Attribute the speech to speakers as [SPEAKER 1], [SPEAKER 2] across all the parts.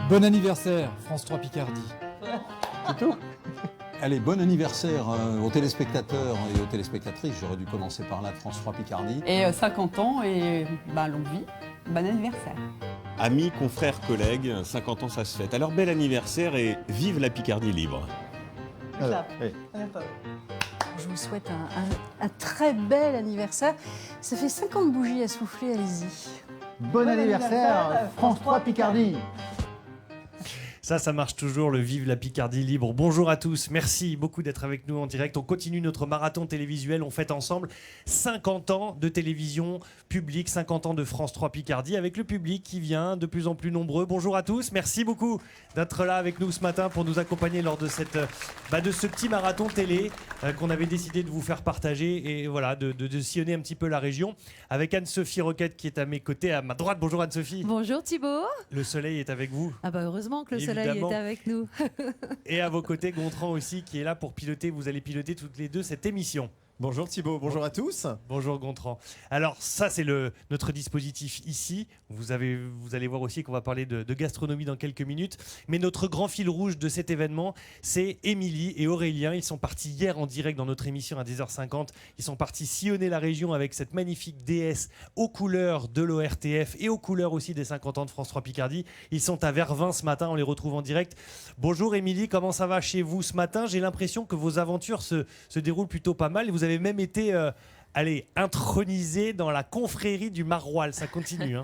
[SPEAKER 1] Bon anniversaire, France 3 Picardie.
[SPEAKER 2] C'est tout.
[SPEAKER 3] Allez, bon anniversaire aux téléspectateurs et aux téléspectatrices. J'aurais dû commencer par là, France 3 Picardie.
[SPEAKER 4] Et 50 ans et longue vie, bon anniversaire.
[SPEAKER 2] Amis, confrères, collègues, 50 ans ça se fête. Alors bel anniversaire et vive la Picardie libre.
[SPEAKER 3] Oui.
[SPEAKER 5] Je vous souhaite un très bel anniversaire. Ça fait 50 bougies à souffler, allez-y.
[SPEAKER 6] Bon anniversaire, France 3 Picardie.
[SPEAKER 7] Ça marche toujours, le Vive la Picardie libre. Bonjour à tous, merci beaucoup d'être avec nous en direct. On continue notre marathon télévisuel, on fête ensemble 50 ans de télévision publique, 50 ans de France 3 Picardie, avec le public qui vient de plus en plus nombreux. Bonjour à tous, merci beaucoup d'être là avec nous ce matin pour nous accompagner lors de, de ce petit marathon télé qu'on avait décidé de vous faire partager et voilà, de sillonner un petit peu la région. Avec Anne-Sophie Roquette qui est à mes côtés, à ma droite. Bonjour Anne-Sophie.
[SPEAKER 8] Bonjour Thibaut.
[SPEAKER 7] Le soleil est avec vous.
[SPEAKER 8] Ah bah heureusement que le soleil est avec nous.
[SPEAKER 7] Et à vos côtés, Gontran aussi, qui est là pour piloter. Vous allez piloter toutes les deux cette émission.
[SPEAKER 9] Bonjour Thibaut, bonjour à tous.
[SPEAKER 7] Bonjour Gontran. Alors ça c'est notre dispositif ici. Vous allez voir aussi qu'on va parler de gastronomie dans quelques minutes. Mais notre grand fil rouge de cet événement, c'est Émilie et Aurélien. Ils sont partis hier en direct dans notre émission à 10h50. Ils sont partis sillonner la région avec cette magnifique déesse aux couleurs de l'ORTF et aux couleurs aussi des 50 ans de France 3 Picardie. Ils sont à Vervins ce matin, on les retrouve en direct. Bonjour Émilie, comment ça va chez vous ce matin? J'ai l'impression que vos aventures se déroulent plutôt pas mal. Vous avez même été intronisé dans la confrérie du Maroilles. Ça continue. Hein.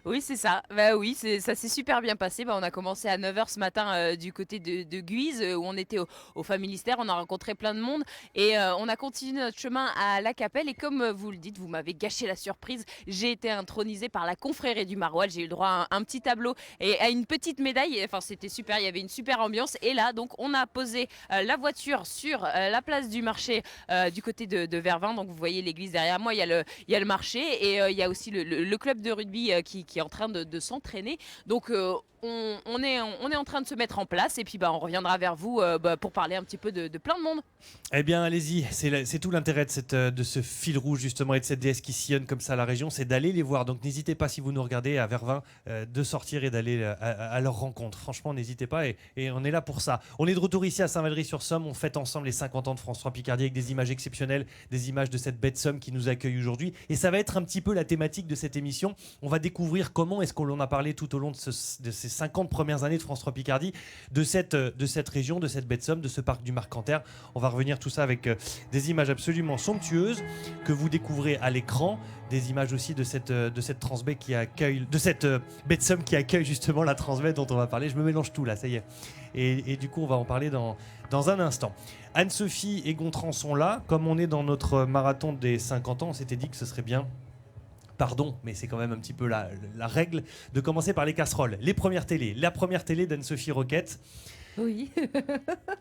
[SPEAKER 10] Oui, c'est ça. Oui, ça s'est super bien passé. On a commencé à 9h ce matin du côté de Guise, où on était au Familistère. On a rencontré plein de monde et on a continué notre chemin à la Capelle. Et comme vous le dites, vous m'avez gâché la surprise. J'ai été intronisé par la confrérie du Maroilles. J'ai eu le droit à un petit tableau et à une petite médaille. Enfin, c'était super. Il y avait une super ambiance. Et là, donc, on a posé la voiture sur la place du marché du côté de Vervins. Donc, vous voyez l'église derrière moi, il y a le marché et il y a aussi le club de rugby qui est en train de s'entraîner. Donc on est en train de se mettre en place et puis on reviendra vers vous pour parler un petit peu de plein de monde.
[SPEAKER 7] Eh bien allez-y, c'est tout l'intérêt de ce fil rouge justement et de cette déesse qui sillonne comme ça la région, c'est d'aller les voir. Donc n'hésitez pas, si vous nous regardez à Vervins, de sortir et d'aller à leur rencontre. Franchement n'hésitez pas et on est là pour ça. On est de retour ici à Saint-Valery-sur-Somme, on fête ensemble les 50 ans de France 3 Picardie avec des images exceptionnelles, des images de cette bête Somme qui nous accueille aujourd'hui et ça va être un petit peu la thématique de cette émission. On va découvrir comment est-ce qu'on en a parlé tout au long de ces 50 premières années de France 3 Picardie, de cette région, de cette baie de Somme, de ce parc du Marcanterre. On va revenir tout ça avec des images absolument somptueuses que vous découvrez à l'écran, des images aussi de cette transbaie qui accueille, de cette baie de Somme qui accueille justement la transbaie dont on va parler. Je me mélange tout là, ça y est. Et du coup, on va en parler dans un instant. Anne-Sophie et Gontran sont là. Comme on est dans notre marathon des 50 ans, on s'était dit que ce serait bien, pardon, mais c'est quand même un petit peu la règle, de commencer par les casseroles. Les premières télés. La première télé d'Anne-Sophie Roquette.
[SPEAKER 8] Oui.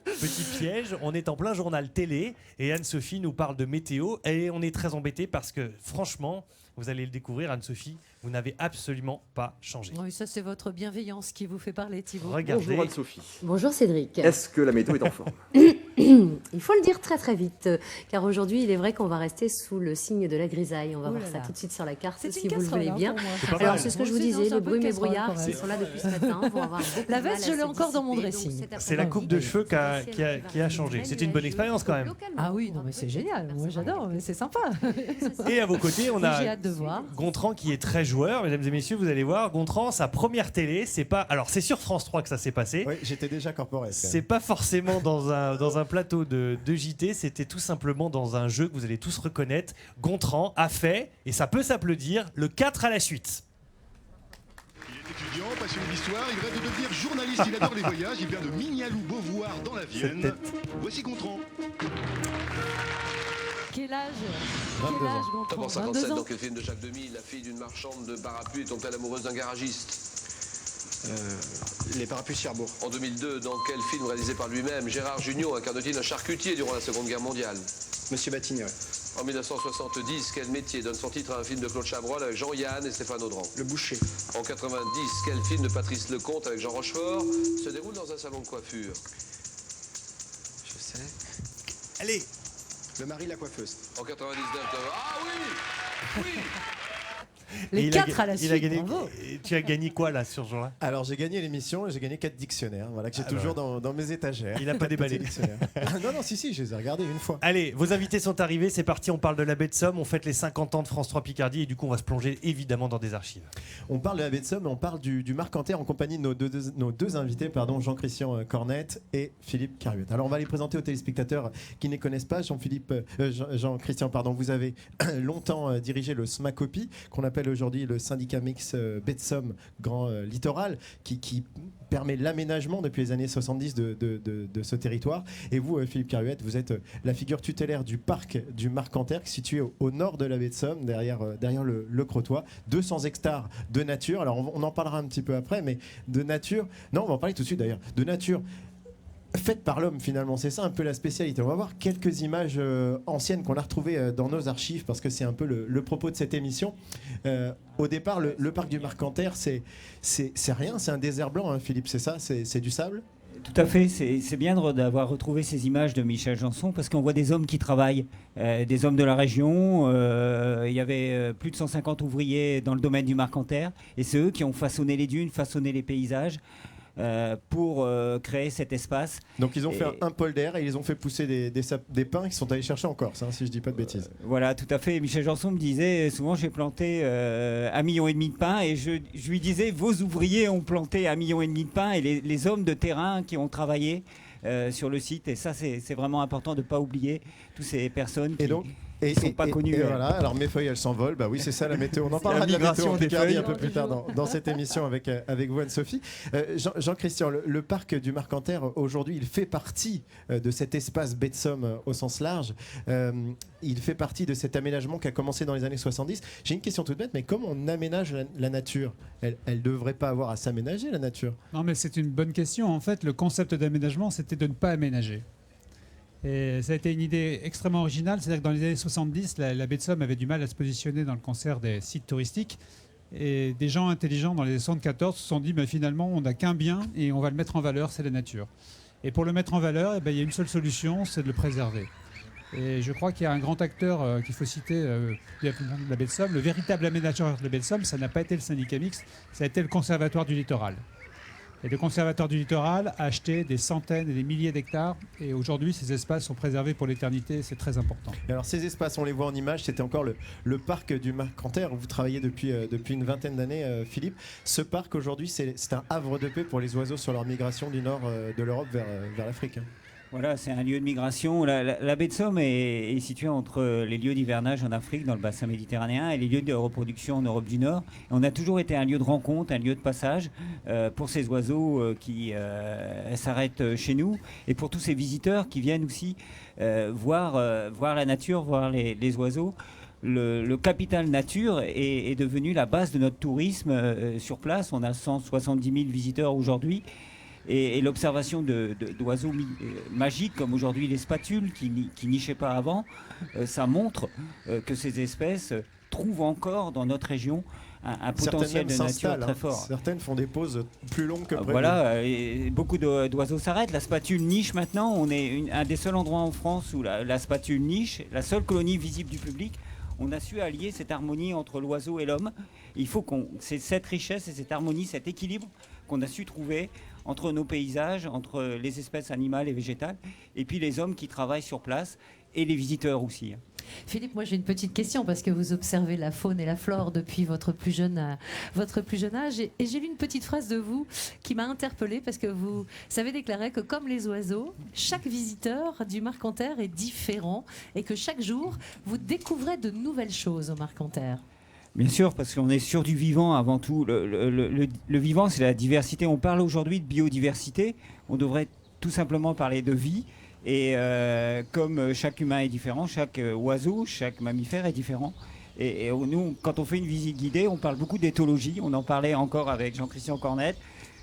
[SPEAKER 7] Petit piège, on est en plein journal télé et Anne-Sophie nous parle de météo et on est très embêtés parce que franchement, vous allez le découvrir, Anne-Sophie, vous n'avez absolument pas changé.
[SPEAKER 8] Oui, ça c'est votre bienveillance qui vous fait parler, Thibaut.
[SPEAKER 7] Regardez.
[SPEAKER 9] Bonjour Anne-Sophie.
[SPEAKER 11] Bonjour Cédric.
[SPEAKER 9] Est-ce que la météo est en forme?
[SPEAKER 11] Il faut le dire très très vite, car aujourd'hui il est vrai qu'on va rester sous le signe de la grisaille. On va voir ça tout de suite sur la carte, si vous le voulez bien. Alors c'est ce que je vous disais, les brumes et brouillards qui sont là depuis ce matin vont avoir beaucoup
[SPEAKER 8] la
[SPEAKER 11] de mal
[SPEAKER 8] veste, je l'ai encore dans mon dressing.
[SPEAKER 7] C'est la coupe de cheveux qui a changé. C'était une bonne expérience quand même.
[SPEAKER 8] Ah oui, non mais c'est génial, moi j'adore, mais c'est sympa.
[SPEAKER 7] Et à vos côtés, on a
[SPEAKER 8] J'ai hâte de voir.
[SPEAKER 7] Gontran qui est très joueur, mesdames et messieurs, vous allez voir. Gontran, sa première télé, alors c'est sur France 3 que ça s'est passé.
[SPEAKER 9] Oui, j'étais déjà corporate.
[SPEAKER 7] C'est pas forcément dans un plateau de JT, c'était tout simplement dans un jeu que vous allez tous reconnaître. Gontran a fait, et ça peut s'applaudir, le 4 à la suite.
[SPEAKER 12] Il est étudiant, passionné d'histoire, il rêve de devenir journaliste, il adore les voyages, il vient de Mignaloux-Beauvoir dans la Vienne. Voici Gontran.
[SPEAKER 8] Quel âge?
[SPEAKER 9] 22 ans.
[SPEAKER 8] Gontran?
[SPEAKER 13] En 57,
[SPEAKER 8] 22 ans.
[SPEAKER 13] dans quel film de Jacques Demy, la fille d'une marchande de parapluies est tombée amoureuse d'un garagiste?
[SPEAKER 9] Les parapluies Cherbourg.
[SPEAKER 13] En 2002, dans quel film réalisé par lui-même, Gérard Jugnot incarne-t-il un charcutier durant la Seconde Guerre mondiale?
[SPEAKER 9] Monsieur Battinet.
[SPEAKER 13] En 1970, quel métier donne son titre à un film de Claude Chabrol avec Jean-Yann et Stéphane Audran?
[SPEAKER 9] Le boucher.
[SPEAKER 13] En 90, quel film de Patrice Lecomte avec Jean Rochefort se déroule dans un salon de coiffure?
[SPEAKER 9] Je sais.
[SPEAKER 7] Allez.
[SPEAKER 9] Le mari, la coiffeuse.
[SPEAKER 13] En 99, ah oui! Oui!
[SPEAKER 8] Les 4 à la suite,
[SPEAKER 7] gagné,
[SPEAKER 8] bravo.
[SPEAKER 7] Tu as gagné quoi là sur ce jour-là?
[SPEAKER 14] Alors j'ai gagné l'émission et j'ai gagné 4 dictionnaires, voilà, que j'ai toujours dans mes étagères.
[SPEAKER 7] Il n'a pas déballé.
[SPEAKER 14] Non, si, je les ai regardés une fois.
[SPEAKER 7] Allez, vos invités sont arrivés, c'est parti, on parle de la baie de Somme, on fête les 50 ans de France 3 Picardie et du coup on va se plonger évidemment dans des archives.
[SPEAKER 14] On parle de la baie de Somme et on parle du Marcanterre en compagnie de nos deux invités, Jean-Christian Cornette et Philippe Caruette. Alors on va les présenter aux téléspectateurs qui ne les connaissent pas. Jean-Christian, vous avez longtemps dirigé le SMACOPI, qu'on appelle aujourd'hui le syndicat mix baie de Somme Grand Littoral, qui permet l'aménagement depuis les années 70 de ce territoire. Et vous, Philippe Caruette, vous êtes la figure tutélaire du parc du Marcanterre, situé au nord de la baie de Somme, derrière le Crotoy. 200 hectares de nature. Alors on en parlera un petit peu après, mais de nature... Non, on va en parler tout de suite d'ailleurs. De nature faite par l'homme finalement, c'est ça un peu la spécialité. On va voir quelques images anciennes qu'on a retrouvées dans nos archives, parce que c'est un peu le propos de cette émission. Au départ, le parc du Marcanterre, c'est rien, c'est un désert blanc, hein, Philippe, c'est ça, c'est du sable.
[SPEAKER 15] Tout à fait, c'est bien d'avoir retrouvé ces images de Michel Janson, parce qu'on voit des hommes qui travaillent, des hommes de la région. Il y avait plus de 150 ouvriers dans le domaine du Marcanterre, et c'est eux qui ont façonné les dunes, façonné les paysages pour créer cet espace.
[SPEAKER 14] Donc ils ont fait un polder et ils ont fait pousser des pins qu'ils sont allés chercher en Corse, hein, si je dis pas de bêtises.
[SPEAKER 15] Voilà, tout à fait. Michel Janson me disait souvent, j'ai planté 1,5 million de pins, et je lui disais, vos ouvriers ont planté 1,5 million de pins, et les hommes de terrain qui ont travaillé sur le site. Et ça, c'est vraiment important de ne pas oublier toutes ces personnes qui...
[SPEAKER 14] Et
[SPEAKER 15] sont pas connus.
[SPEAKER 14] Et voilà, alors mes feuilles elles s'envolent, bah oui c'est ça la météo. On en parlera de la météo en Picardie un peu plus tard dans cette émission avec vous Anne-Sophie. Jean-Christian, le parc du Marcanterre aujourd'hui il fait partie de cet espace baie de Somme au sens large. Il fait partie de cet aménagement qui a commencé dans les années 70. J'ai une question toute bête, mais comment on aménage la nature? Elle ne devrait pas avoir à s'aménager la nature.
[SPEAKER 1] Non mais c'est une bonne question. En fait le concept d'aménagement c'était de ne pas aménager. Et ça a été une idée extrêmement originale, c'est-à-dire que dans les années 70, la baie de Somme avait du mal à se positionner dans le concert des sites touristiques. Et des gens intelligents dans les années 74 se sont dit finalement on n'a qu'un bien et on va le mettre en valeur, c'est la nature. Et pour le mettre en valeur, il y a une seule solution, c'est de le préserver. Et je crois qu'il y a un grand acteur qu'il faut citer de la baie de Somme. Le véritable aménageur de la baie de Somme, ça n'a pas été le syndicat mixte, ça a été le Conservatoire du littoral. Et le Conservatoire du littoral a acheté des centaines et des milliers d'hectares. Et aujourd'hui, ces espaces sont préservés pour l'éternité. C'est très important.
[SPEAKER 14] Et alors, ces espaces, on les voit en image. C'était encore le parc du Marcanterre où vous travaillez depuis une vingtaine d'années, Philippe. Ce parc, aujourd'hui, c'est un havre de paix pour les oiseaux sur leur migration du nord de l'Europe vers l'Afrique.
[SPEAKER 15] Voilà, c'est un lieu de migration. La baie de Somme est située entre les lieux d'hivernage en Afrique, dans le bassin méditerranéen, et les lieux de reproduction en Europe du Nord. Et on a toujours été un lieu de rencontre, un lieu de passage pour ces oiseaux qui s'arrêtent chez nous, et pour tous ces visiteurs qui viennent aussi voir la nature, voir les oiseaux. Le capital nature est devenu la base de notre tourisme sur place. On a 170 000 visiteurs aujourd'hui. Et l'observation d'oiseaux magiques, comme aujourd'hui les spatules, qui nichaient pas avant, ça montre que ces espèces trouvent encore dans notre région un potentiel de nature très fort.
[SPEAKER 14] Certaines font des pauses plus longues que prévu.
[SPEAKER 15] Voilà, et beaucoup d'oiseaux s'arrêtent. La spatule niche maintenant. On est un des seuls endroits en France où la spatule niche, la seule colonie visible du public. On a su allier cette harmonie entre l'oiseau et l'homme. Il faut c'est cette richesse et cette harmonie, cet équilibre qu'on a su trouver entre nos paysages, entre les espèces animales et végétales, et puis les hommes qui travaillent sur place, et les visiteurs aussi.
[SPEAKER 8] Philippe, moi j'ai une petite question, parce que vous observez la faune et la flore depuis votre plus jeune âge, et j'ai lu une petite phrase de vous qui m'a interpellée, parce que vous savez déclarer que comme les oiseaux, chaque visiteur du Marcanterre est différent, et que chaque jour, vous découvrez de nouvelles choses au Marcanterre.
[SPEAKER 15] Bien sûr, parce qu'on est sur du vivant avant tout. Le vivant, c'est la diversité. On parle aujourd'hui de biodiversité. On devrait tout simplement parler de vie. Et comme chaque humain est différent, chaque oiseau, chaque mammifère est différent. Et nous, quand on fait une visite guidée, on parle beaucoup d'éthologie. On en parlait encore avec Jean-Christian Cornette,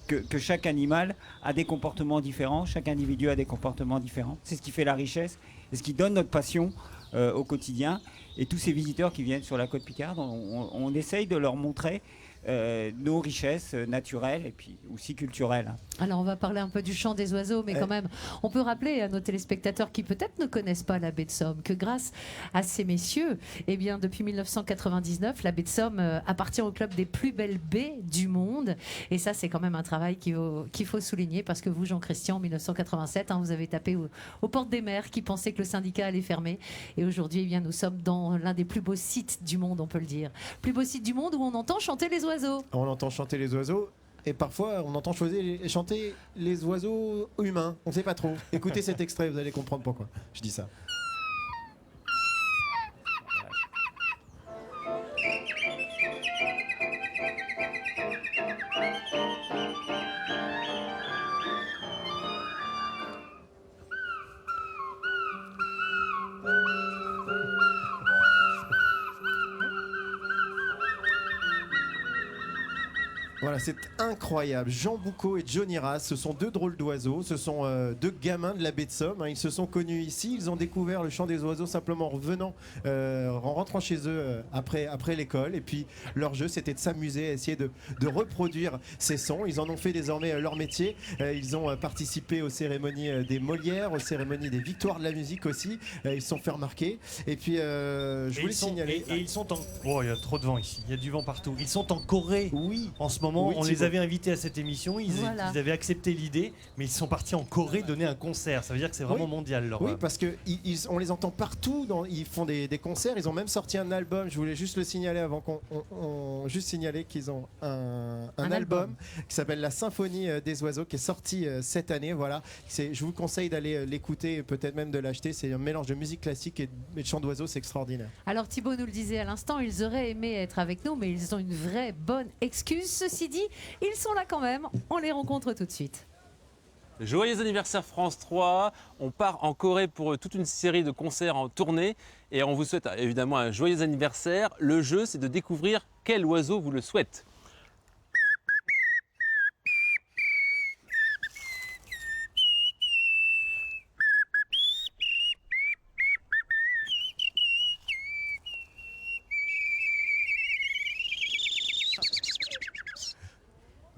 [SPEAKER 15] que chaque animal a des comportements différents. Chaque individu a des comportements différents. C'est ce qui fait la richesse et ce qui donne notre passion au quotidien. Et tous ces visiteurs qui viennent sur la côte Picarde, on essaye de leur montrer nos richesses naturelles et puis aussi culturelles.
[SPEAKER 8] Alors on va parler un peu du chant des oiseaux, mais quand même, on peut rappeler à nos téléspectateurs qui peut-être ne connaissent pas la baie de Somme que grâce à ces messieurs, eh bien depuis 1999, la baie de Somme appartient au club des plus belles baies du monde. Et ça, c'est quand même un travail qu'il faut souligner parce que vous, Jean-Christian, en 1987, vous avez tapé aux portes des maires qui pensaient que le syndicat allait fermer. Et aujourd'hui, eh bien, nous sommes dans l'un des plus beaux sites du monde, on peut le dire. Plus beau site du monde où on entend chanter les oiseaux.
[SPEAKER 14] On entend chanter les oiseaux. Et parfois, on entend chanter les oiseaux humains. On ne sait pas trop. Écoutez cet extrait, vous allez comprendre pourquoi je dis ça. Voilà, c'est incroyable. Jean Boucaud et Johnny Ras, ce sont deux drôles d'oiseaux, ce sont deux gamins de la baie de Somme. Ils se sont connus ici, ils ont découvert le chant des oiseaux simplement en rentrant chez eux après l'école. Et puis leur jeu, c'était de s'amuser, à essayer de reproduire ces sons. Ils en ont fait désormais leur métier. Ils ont participé aux cérémonies des Molières, aux cérémonies des Victoires de la musique aussi. Ils se sont fait remarquer. Et puis, je voulais signaler.
[SPEAKER 7] Et ils sont en. Oh, il y a trop de vent ici. Il y a du vent partout. Ils sont en Corée.
[SPEAKER 14] Oui.
[SPEAKER 7] En ce moment.
[SPEAKER 14] Oui,
[SPEAKER 7] on les avait invités à cette émission, ils avaient accepté l'idée, mais ils sont partis en Corée donner un concert. Ça veut dire que c'est vraiment mondial.
[SPEAKER 14] Oui, parce qu'on les entend partout, ils font des concerts, ils ont même sorti un album. Je voulais juste le signaler avant juste signaler qu'ils ont un album qui s'appelle La Symphonie des oiseaux, qui est sorti cette année. Voilà. Je vous conseille d'aller l'écouter et peut-être même de l'acheter. C'est un mélange de musique classique et de chant d'oiseaux, c'est extraordinaire.
[SPEAKER 8] Alors Thibaut nous le disait à l'instant, ils auraient aimé être avec nous, mais ils ont une vraie bonne excuse. Ceci dit, ils sont là quand même, on les rencontre tout de suite.
[SPEAKER 16] Joyeux anniversaire France 3, on part en Corée pour toute une série de concerts en tournée et on vous souhaite évidemment un joyeux anniversaire. Le jeu, c'est de découvrir quel oiseau vous le souhaite.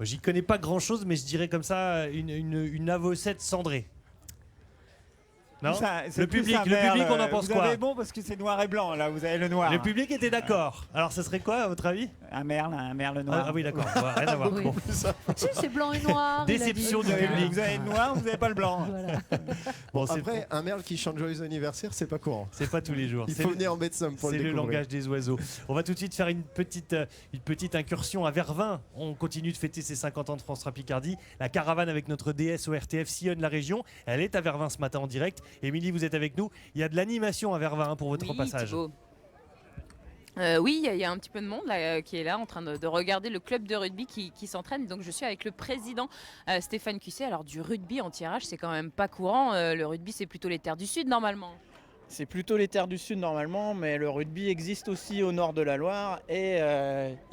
[SPEAKER 7] J'y connais pas grand chose, mais je dirais comme ça une avocette cendrée. Non, le public, on en pense quoi?
[SPEAKER 15] Vous avez bon parce que c'est noir et blanc, là, vous avez le noir.
[SPEAKER 7] Le public était d'accord. Alors, ça serait quoi, à votre avis?
[SPEAKER 15] Un merle noir.
[SPEAKER 7] Ah oui, d'accord, rien à voir.
[SPEAKER 8] Oui. Si, c'est blanc et noir.
[SPEAKER 7] Déception du public.
[SPEAKER 15] Vous avez le noir, vous n'avez pas le blanc.
[SPEAKER 8] Voilà.
[SPEAKER 14] Bon, après, un merle qui chante joyeux anniversaire, c'est pas courant.
[SPEAKER 7] C'est pas tous les jours.
[SPEAKER 14] Il faut venir en baie de Somme pour le découvrir.
[SPEAKER 7] C'est le langage des oiseaux. On va tout de suite faire une petite incursion à Vervins. On continue de fêter ses 50 ans de France 3 Picardie. La caravane avec notre DS au RTF sillonne la région. Elle est à Vervins ce matin en direct. Émilie, vous êtes avec nous. Il y a de l'animation à Vervins pour votre passage.
[SPEAKER 10] Oui, il y a un petit peu de monde là, qui est là en train de regarder le club de rugby qui s'entraîne. Donc je suis avec le président Stéphane Cusset. Alors du rugby en tirage, c'est quand même pas courant. Le rugby, c'est plutôt les terres du Sud normalement.
[SPEAKER 17] C'est plutôt les terres du Sud normalement, mais le rugby existe aussi au nord de la Loire et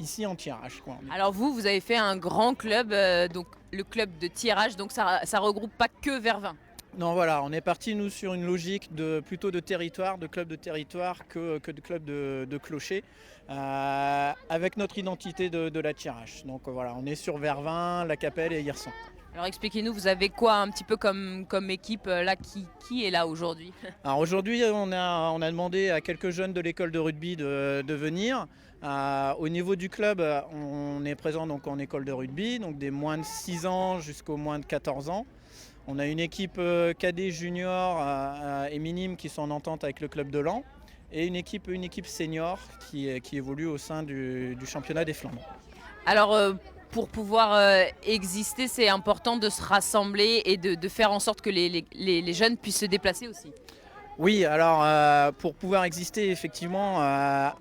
[SPEAKER 17] ici en tirage.
[SPEAKER 10] Alors vous avez fait un grand club, donc le club de tirage, donc ça regroupe pas que Vervins.
[SPEAKER 17] Non, voilà, on est parti nous sur une logique plutôt de territoire, de club de territoire que de club de clocher, avec notre identité de la tirage. Donc voilà, on est sur Vervins, La Capelle et Hirson.
[SPEAKER 10] Alors expliquez-nous, vous avez quoi un petit peu comme équipe là qui est là aujourd'hui?
[SPEAKER 17] Alors aujourd'hui, on a demandé à quelques jeunes de l'école de rugby de venir. Au niveau du club, on est présent donc en école de rugby, donc des moins de 6 ans jusqu'aux moins de 14 ans. On a une équipe cadet junior et minime qui sont en entente avec le club de Lens et une équipe senior qui évolue au sein du championnat des Flandres.
[SPEAKER 10] Alors pour pouvoir exister, c'est important de se rassembler et de faire en sorte que les jeunes puissent se déplacer aussi.
[SPEAKER 17] Oui, alors pour pouvoir exister, effectivement,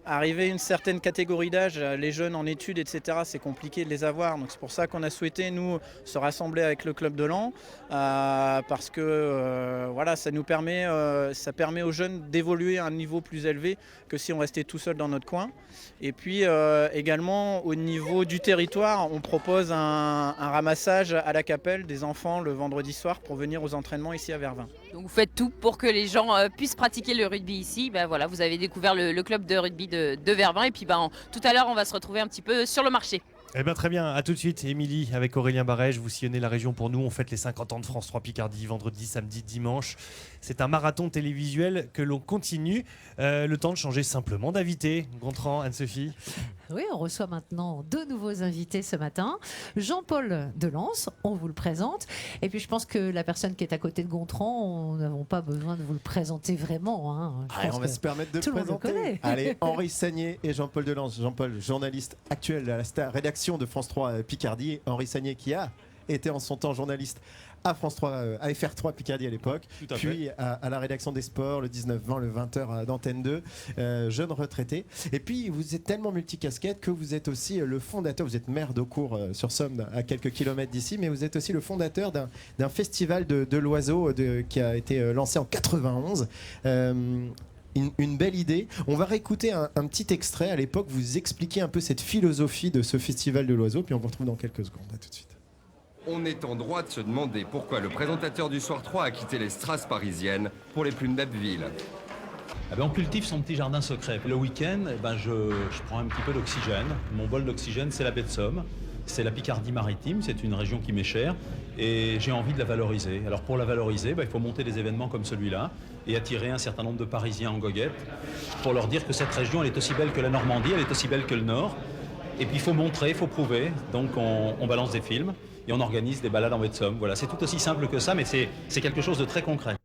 [SPEAKER 17] arriver à une certaine catégorie d'âge, les jeunes en études, etc., c'est compliqué de les avoir. Donc c'est pour ça qu'on a souhaité, nous, se rassembler avec le club de Lens, parce que voilà, ça permet aux jeunes d'évoluer à un niveau plus élevé que si on restait tout seul dans notre coin. Et puis également, au niveau du territoire, on propose un ramassage à la Capelle des enfants le vendredi soir pour venir aux entraînements ici à Vervins.
[SPEAKER 10] Donc vous faites tout pour que les gens puissent pratiquer le rugby ici. Ben voilà, vous avez découvert le club de rugby de Vervins et puis tout à l'heure on va se retrouver un petit peu sur le marché.
[SPEAKER 7] Eh bien très bien, à tout de suite. Émilie, avec Aurélien Barège, vous sillonnez la région pour nous. On fête les 50 ans de France 3 Picardie, vendredi, samedi, dimanche. C'est un marathon télévisuel que l'on continue. Le temps de changer simplement d'invité. Gontran, Anne-Sophie.
[SPEAKER 8] Oui, on reçoit maintenant 2 nouveaux invités ce matin. Jean-Paul Delance, on vous le présente. Et puis je pense que la personne qui est à côté de Gontran, on n'a pas besoin de vous le présenter vraiment. Hein.
[SPEAKER 14] On va se permettre de
[SPEAKER 8] tout
[SPEAKER 14] le
[SPEAKER 8] le monde
[SPEAKER 14] présenter.
[SPEAKER 8] connaît.
[SPEAKER 14] Allez, Henri Sagnier et Jean-Paul Delance. Jean-Paul, journaliste actuel à la rédaction de France 3 Picardie. Henri Sagnier qui a été en son temps journaliste à France 3, à FR3 Picardie à l'époque, puis à la rédaction des sports, le 19-20, le 20h d'Antenne 2, jeune retraité. Et puis vous êtes tellement multicasquette que vous êtes aussi le fondateur, vous êtes maire d'Aucourt sur Somme, à quelques kilomètres d'ici, mais vous êtes aussi le fondateur d'un festival de l'oiseau qui a été lancé en 91. Une belle idée. On va réécouter un petit extrait. À l'époque, vous expliquez un peu cette philosophie de ce festival de l'oiseau, puis on vous retrouve dans quelques secondes. À tout de suite.
[SPEAKER 18] On est en droit de se demander pourquoi le présentateur du Soir 3 a quitté les strass parisiennes pour les plus nettes villes.
[SPEAKER 19] On cultive son petit jardin secret. Le week-end, je prends un petit peu d'oxygène. Mon bol d'oxygène, c'est la baie de Somme. C'est la Picardie maritime, c'est une région qui m'est chère et j'ai envie de la valoriser. Alors pour la valoriser, il faut monter des événements comme celui-là et attirer un certain nombre de Parisiens en goguette pour leur dire que cette région, elle est aussi belle que la Normandie, elle est aussi belle que le Nord. Et puis il faut montrer, il faut prouver. Donc on balance des films et on organise des balades en baie de Somme. Voilà, c'est tout aussi simple que ça, mais c'est quelque chose de très concret.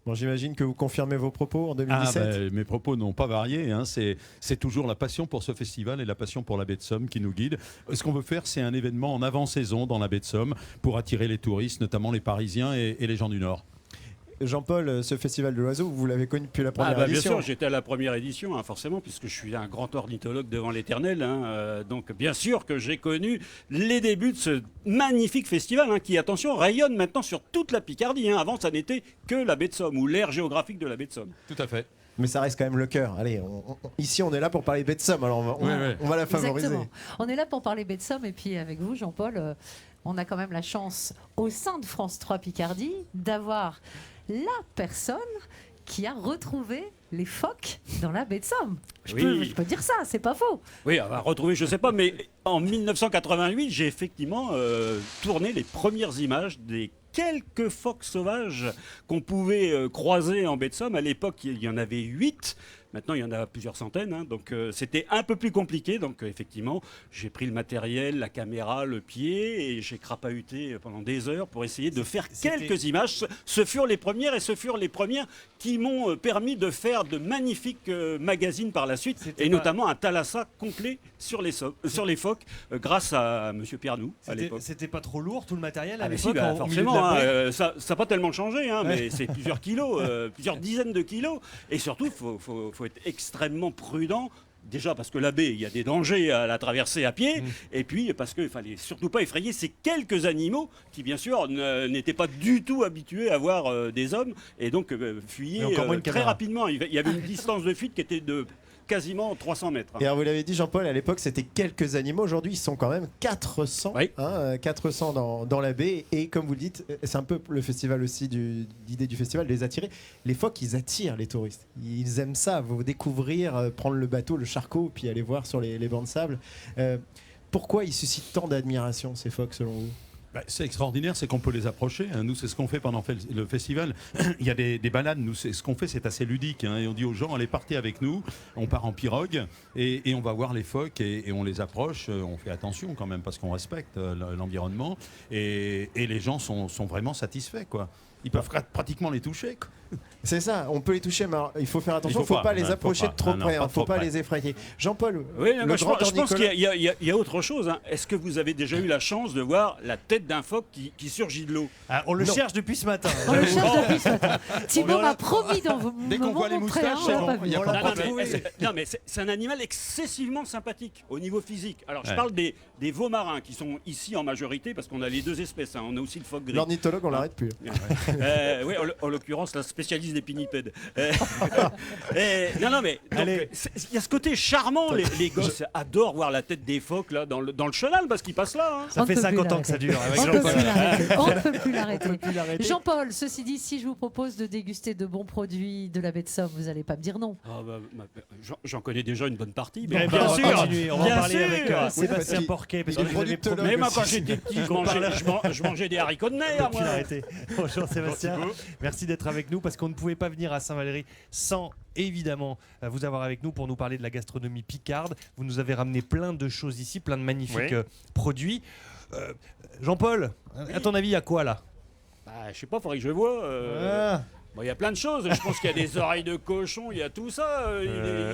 [SPEAKER 14] Bon, j'imagine que vous confirmez vos propos en 2017.
[SPEAKER 20] Mes propos n'ont pas varié. Hein. C'est toujours la passion pour ce festival et la passion pour la baie de Somme qui nous guide. Ce qu'on veut faire, c'est un événement en avant-saison dans la baie de Somme pour attirer les touristes, notamment les Parisiens et les gens du Nord.
[SPEAKER 14] Jean-Paul, ce festival de l'oiseau, vous l'avez connu depuis la première édition.
[SPEAKER 21] Bien sûr, j'étais à la première édition, forcément, puisque je suis un grand ornithologue devant l'éternel. Donc bien sûr que j'ai connu les débuts de ce magnifique festival qui, attention, rayonne maintenant sur toute la Picardie. Avant, ça n'était que la baie de Somme, ou l'aire géographique de la baie de Somme.
[SPEAKER 20] Tout à fait.
[SPEAKER 14] Mais ça reste quand même le cœur. Allez, ici on est là pour parler baie de Somme, alors on va la favoriser.
[SPEAKER 8] Exactement. On est là pour parler baie de Somme, et puis avec vous, Jean-Paul, on a quand même la chance, au sein de France 3 Picardie, d'avoir la personne qui a retrouvé les phoques dans la baie de Somme. Je peux dire ça, c'est pas faux.
[SPEAKER 21] Oui, retrouver, je sais pas, mais en 1988, j'ai effectivement tourné les premières images des quelques phoques sauvages qu'on pouvait croiser en baie de Somme. À l'époque, il y en avait 8. Maintenant, il y en a plusieurs centaines, donc c'était un peu plus compliqué. Donc effectivement, j'ai pris le matériel, la caméra, le pied, et j'ai crapahuté pendant des heures pour essayer de faire quelques images. Ce furent les premières, et ce furent les premières qui m'ont permis de faire de magnifiques magazines par la suite, et notamment un thalassa complet sur les phoques, grâce à Monsieur Piernou à l'époque.
[SPEAKER 7] C'était pas trop lourd tout le matériel à
[SPEAKER 21] l'époque, forcément, ça n'a pas tellement changé, mais c'est plusieurs kilos, plusieurs dizaines de kilos, et surtout, faut être extrêmement prudent. Déjà parce que la baie, il y a des dangers à la traverser à pied, et puis parce qu'il ne fallait surtout pas effrayer ces quelques animaux qui, bien sûr, n'étaient pas du tout habitués à voir des hommes, et donc fuyaient très rapidement. Il y avait une distance de fuite qui était de quasiment 300 mètres.
[SPEAKER 14] Et alors vous l'avez dit, Jean-Paul, à l'époque c'était quelques animaux, aujourd'hui ils sont quand même 400, 400 dans la baie, et comme vous le dites, c'est un peu le festival aussi, l'idée du festival, de les attirer. Les phoques, ils attirent les touristes, ils aiment ça, vous découvrir, prendre le bateau, le charcot, puis aller voir sur les bancs de sable. Pourquoi ils suscitent tant d'admiration, ces phoques, selon vous ?
[SPEAKER 20] C'est extraordinaire, c'est qu'on peut les approcher. Nous, c'est ce qu'on fait pendant le festival. Il y a des balades. Nous, ce qu'on fait, c'est assez ludique. Et on dit aux gens, allez, partez avec nous. On part en pirogue et on va voir les phoques et on les approche. On fait attention quand même parce qu'on respecte l'environnement. Et les gens sont vraiment satisfaits, quoi. Ils peuvent pratiquement les toucher, quoi.
[SPEAKER 14] C'est ça, on peut les toucher, mais il faut faire attention, il ne faut pas les approcher de trop près, il ne faut pas les effrayer. Jean-Paul,
[SPEAKER 21] je pense qu'il y a autre chose. Est-ce que vous avez déjà eu la chance de voir la tête d'un phoque qui surgit de l'eau ?
[SPEAKER 7] On le cherche depuis ce matin.
[SPEAKER 8] Thibaut m'a promis dans vos
[SPEAKER 20] dès qu'on voit les moustaches,
[SPEAKER 21] non, mais c'est un animal excessivement sympathique au niveau physique. Alors je parle des veaux marins qui sont ici en majorité, parce qu'on a les deux espèces. On a aussi le phoque gris.
[SPEAKER 14] L'ornithologue, on l'arrête plus.
[SPEAKER 21] Oui, en l'occurrence, la spécialiste des pinnipèdes. Non, mais il y a ce côté charmant. Les gosses adorent voir la tête des phoques là, dans le chenal, parce qu'ils passent là.
[SPEAKER 7] Ça fait 50 ans que ça dure.
[SPEAKER 8] On ne peut plus l'arrêter. l'arrêter.
[SPEAKER 7] plus l'arrêter.
[SPEAKER 8] Jean-Paul, ceci dit, si je vous propose de déguster de bons produits de la baie de Somme, vous n'allez pas me dire non.
[SPEAKER 21] Ah j'en connais déjà une bonne partie.
[SPEAKER 7] Bien
[SPEAKER 21] bien
[SPEAKER 7] sûr, on va en parler avec
[SPEAKER 21] Sébastien
[SPEAKER 7] Porquet. Parce
[SPEAKER 21] que mais moi, quand j'étais petit, je mangeais des haricots de mer.
[SPEAKER 7] Moi. Bonjour Sébastien, merci d'être avec nous parce qu'on ne pouvait pas venir à Saint-Valery sans évidemment vous avoir avec nous pour nous parler de la gastronomie picarde. Vous nous avez ramené plein de choses ici, plein de magnifiques produits. Jean-Paul, à ton avis, il y a quoi là?
[SPEAKER 21] Je sais pas, faudrait que je vois. Il y a plein de choses. Je pense qu'il y a des oreilles de cochon, il y a tout ça.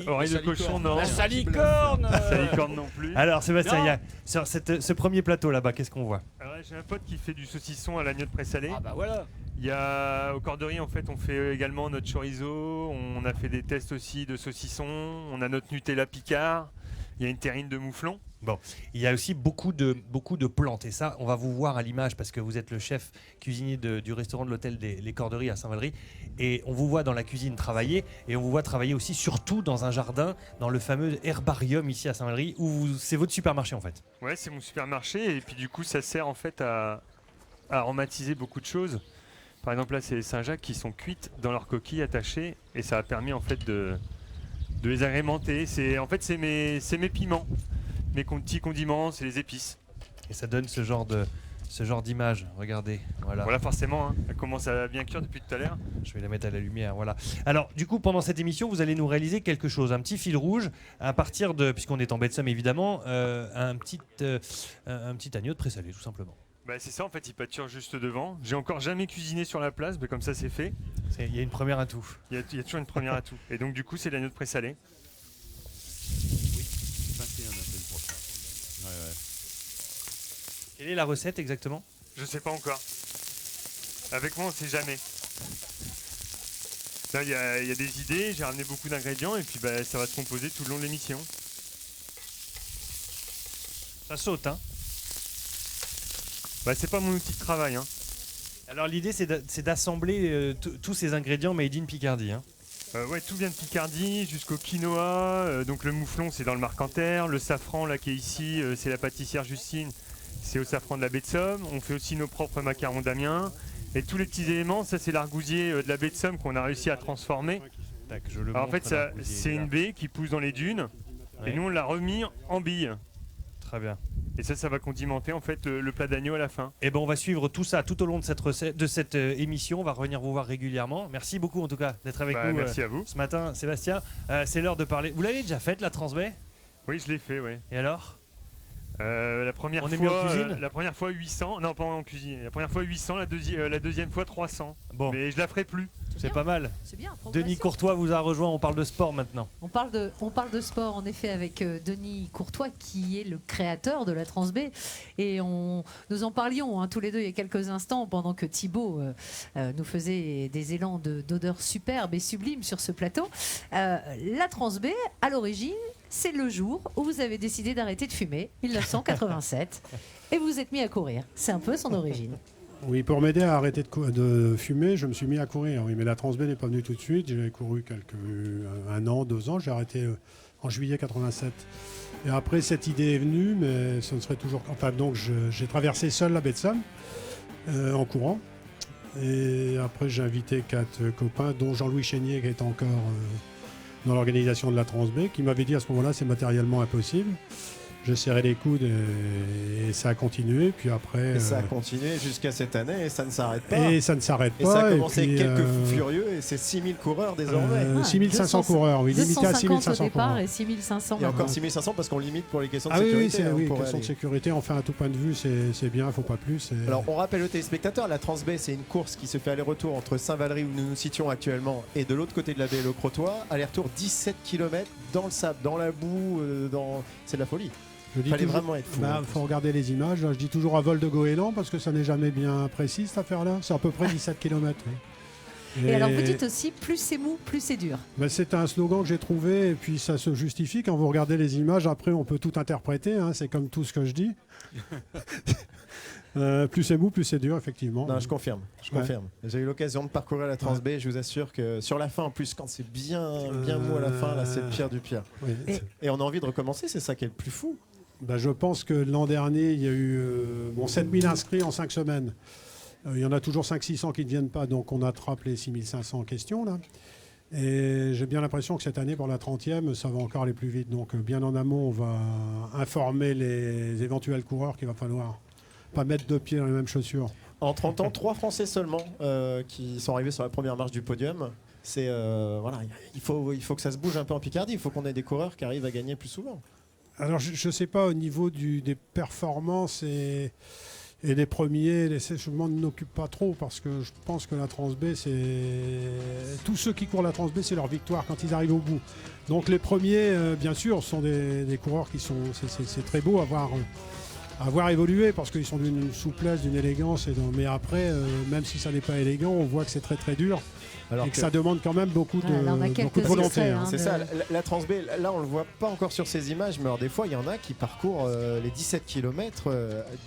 [SPEAKER 16] Oreilles de cochon, non.
[SPEAKER 21] La salicorne.
[SPEAKER 16] Salicorne non plus.
[SPEAKER 7] Alors Sébastien, il y a sur ce premier plateau là-bas, qu'est-ce qu'on voit?
[SPEAKER 16] J'ai un pote qui fait du saucisson à l'agneau de présalé.
[SPEAKER 21] Ah bah voilà.
[SPEAKER 16] Il y a aux corderies, en fait, on fait également notre chorizo. On a fait des tests aussi de saucisson. On a notre Nutella Picard. Il y a une terrine de mouflon.
[SPEAKER 7] Bon, il y a aussi beaucoup de plantes et ça, on va vous voir à l'image parce que vous êtes le chef cuisinier du restaurant de l'hôtel Les Corderies à Saint-Valery et on vous voit dans la cuisine travailler et on vous voit travailler aussi surtout dans un jardin, dans le fameux herbarium ici à Saint-Valery où c'est votre supermarché en fait.
[SPEAKER 16] Ouais, c'est mon supermarché et puis du coup ça sert en fait à aromatiser beaucoup de choses. Par exemple là c'est les Saint-Jacques qui sont cuites dans leurs coquilles attachées et ça a permis en fait de les agrémenter. C'est mes piments. Mes petits condiments, c'est les épices.
[SPEAKER 7] Et ça donne ce genre d'image, regardez.
[SPEAKER 16] Voilà forcément, hein. Elle commence à bien cuire depuis tout à l'heure.
[SPEAKER 7] Je vais la mettre à la lumière, voilà. Alors du coup, pendant cette émission, vous allez nous réaliser quelque chose, un petit fil rouge, à partir de, puisqu'on est en baie de Somme évidemment, un petit agneau de présalé tout simplement.
[SPEAKER 16] Bah, c'est ça en fait, il pâture juste devant. J'ai encore jamais cuisiné sur la place, mais comme ça c'est fait.
[SPEAKER 7] Il y a une première atout.
[SPEAKER 16] Il y a toujours une première atout. Et donc du coup c'est l'agneau de présalé.
[SPEAKER 7] Quelle est la recette exactement?
[SPEAKER 16] Je sais pas encore. Avec moi, on sait jamais. Là, il y a des idées, j'ai ramené beaucoup d'ingrédients et puis ça va se composer tout le long de l'émission.
[SPEAKER 7] Ça saute, hein?
[SPEAKER 16] C'est pas mon outil de travail, hein.
[SPEAKER 7] Alors l'idée, c'est d'assembler tous ces ingrédients made in Picardie, hein.
[SPEAKER 16] Ouais, tout vient de Picardie jusqu'au quinoa. Donc le mouflon, c'est dans le Marcanterre. Le safran, là, qui est ici, c'est la pâtissière Justine. C'est au safran de la baie de Somme. On fait aussi nos propres macarons d'Amiens. Et tous les petits éléments, ça c'est l'argousier de la baie de Somme qu'on a réussi à transformer. Alors, en fait, c'est une baie qui pousse dans les dunes. Ouais. Et nous, on l'a remis en billes.
[SPEAKER 7] Très bien.
[SPEAKER 16] Et ça va condimenter en fait le plat d'agneau à la fin.
[SPEAKER 7] Et on va suivre tout ça tout au long de cette émission. On va revenir vous voir régulièrement. Merci beaucoup en tout cas d'être avec nous
[SPEAKER 16] merci à vous.
[SPEAKER 7] Ce matin, Sébastien. C'est l'heure de parler. Vous l'avez déjà faite la Transbaie?
[SPEAKER 16] Oui, je l'ai fait, oui.
[SPEAKER 7] Et alors?
[SPEAKER 16] La première fois 800, non pas en cuisine, la première fois 800, la deuxième fois 300.
[SPEAKER 7] Bon.
[SPEAKER 16] Mais je la ferai plus.
[SPEAKER 7] C'est pas mal.
[SPEAKER 8] C'est bien.
[SPEAKER 7] Denis Courtois vous a rejoint, on parle de sport maintenant.
[SPEAKER 8] On parle de sport en effet avec Denis Courtois qui est le créateur de la Transbaie et nous en parlions tous les deux il y a quelques instants pendant que Thibaut nous faisait des élans d'odeurs superbes et sublimes sur ce plateau. La Transbaie à l'origine c'est le jour où vous avez décidé d'arrêter de fumer, 1987, et vous êtes mis à courir. C'est un peu son origine.
[SPEAKER 4] Oui, pour m'aider à arrêter de fumer, je me suis mis à courir. Oui, mais la Transbaie n'est pas venue tout de suite. J'ai couru un an, 2 ans. J'ai arrêté en juillet 87. Et après, cette idée est venue, mais ce ne serait toujours... Enfin, donc, j'ai traversé seul la baie de Somme en courant. Et après, j'ai invité 4 copains, dont Jean-Louis Chénier, qui est encore dans l'organisation de la Transbaie, qui m'avait dit à ce moment-là, c'est matériellement impossible. Je serrais les coudes et ça a continué. Puis après,
[SPEAKER 14] et ça a continué jusqu'à cette année et ça ne s'arrête pas.
[SPEAKER 4] Et ça ne s'arrête pas.
[SPEAKER 14] Et ça a commencé
[SPEAKER 4] avec
[SPEAKER 14] quelques fous furieux et c'est 6000 coureurs désormais.
[SPEAKER 4] 6500 coureurs, oui, limité à 6500
[SPEAKER 8] au départ
[SPEAKER 4] coureurs.
[SPEAKER 8] Et 6500
[SPEAKER 14] Il y a encore 6500 parce qu'on limite pour les questions de
[SPEAKER 4] sécurité.
[SPEAKER 14] sécurité.
[SPEAKER 4] Oui, questions de sécurité. Enfin, à tout point de vue, c'est bien, il ne faut pas plus.
[SPEAKER 14] Alors, on rappelle aux téléspectateurs, la Transbaie, c'est une course qui se fait aller-retour entre Saint-Valery, où nous nous situons actuellement, et de l'autre côté de la baie, le Crotoy. Aller-retour 17 km dans le sable, dans la boue, c'est de la folie. Il fallait vraiment être fou.
[SPEAKER 4] Il faut regarder les images. Là, je dis toujours à vol de goéland parce que ça n'est jamais bien précis cette affaire-là. C'est à peu près 17 km. Oui.
[SPEAKER 8] Et alors vous dites aussi, plus c'est mou, plus c'est dur.
[SPEAKER 4] C'est un slogan que j'ai trouvé et puis ça se justifie. Quand vous regardez les images, après on peut tout interpréter. Hein, c'est comme tout ce que je dis. Plus c'est mou, plus c'est dur, effectivement.
[SPEAKER 14] Non, je confirme. J'ai eu l'occasion de parcourir la Transbaie. Je vous assure que sur la fin, en plus, quand c'est bien mou à la fin, là, c'est le pire du pire.
[SPEAKER 4] Oui.
[SPEAKER 14] Et on a envie de recommencer, c'est ça qui est le plus fou.
[SPEAKER 4] Je pense que l'an dernier, il y a eu 7000 inscrits en 5 semaines. Il y en a toujours 500-600 qui ne viennent pas, donc on attrape les 6500 questions là. Et j'ai bien l'impression que cette année, pour la 30e, ça va encore aller plus vite. Donc bien en amont, on va informer les éventuels coureurs qu'il va falloir pas mettre deux pieds dans les mêmes chaussures.
[SPEAKER 14] En 30 ans, 3 Français seulement qui sont arrivés sur la première marche du podium. C'est voilà, il faut que ça se bouge un peu en Picardie. Il faut qu'on ait des coureurs qui arrivent à gagner plus souvent.
[SPEAKER 4] Alors je ne sais pas au niveau des performances et des premiers, je m'en occupe pas trop parce que je pense que la Transb, c'est tous ceux qui courent la Transb, c'est leur victoire quand ils arrivent au bout. Donc les premiers, bien sûr, sont des coureurs qui sont, c'est très beau à voir évoluer parce qu'ils sont d'une souplesse, d'une élégance. Mais après, même si ça n'est pas élégant, on voit que c'est très très dur. Alors que ça demande quand même beaucoup de volonté.
[SPEAKER 14] Hein, c'est ça, la Transb, là on le voit pas encore sur ces images, mais alors des fois il y en a qui parcourent les 17 km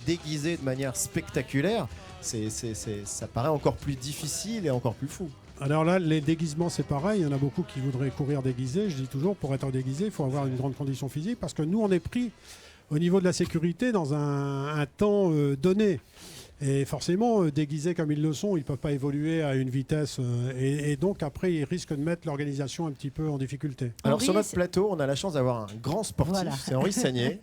[SPEAKER 14] déguisés de manière spectaculaire. Ça paraît encore plus difficile et encore plus fou.
[SPEAKER 4] Alors là, les déguisements, c'est pareil. Il y en a beaucoup qui voudraient courir déguisés. Je dis toujours, pour être déguisé, il faut avoir une grande condition physique parce que nous, on est pris au niveau de la sécurité dans un temps donné. Et forcément, déguisés comme ils le sont, ils ne peuvent pas évoluer à une vitesse. Et donc, après, ils risquent de mettre l'organisation un petit peu en difficulté.
[SPEAKER 14] Alors, sur notre plateau, on a la chance d'avoir un grand sportif. Voilà. C'est Henri Sagné.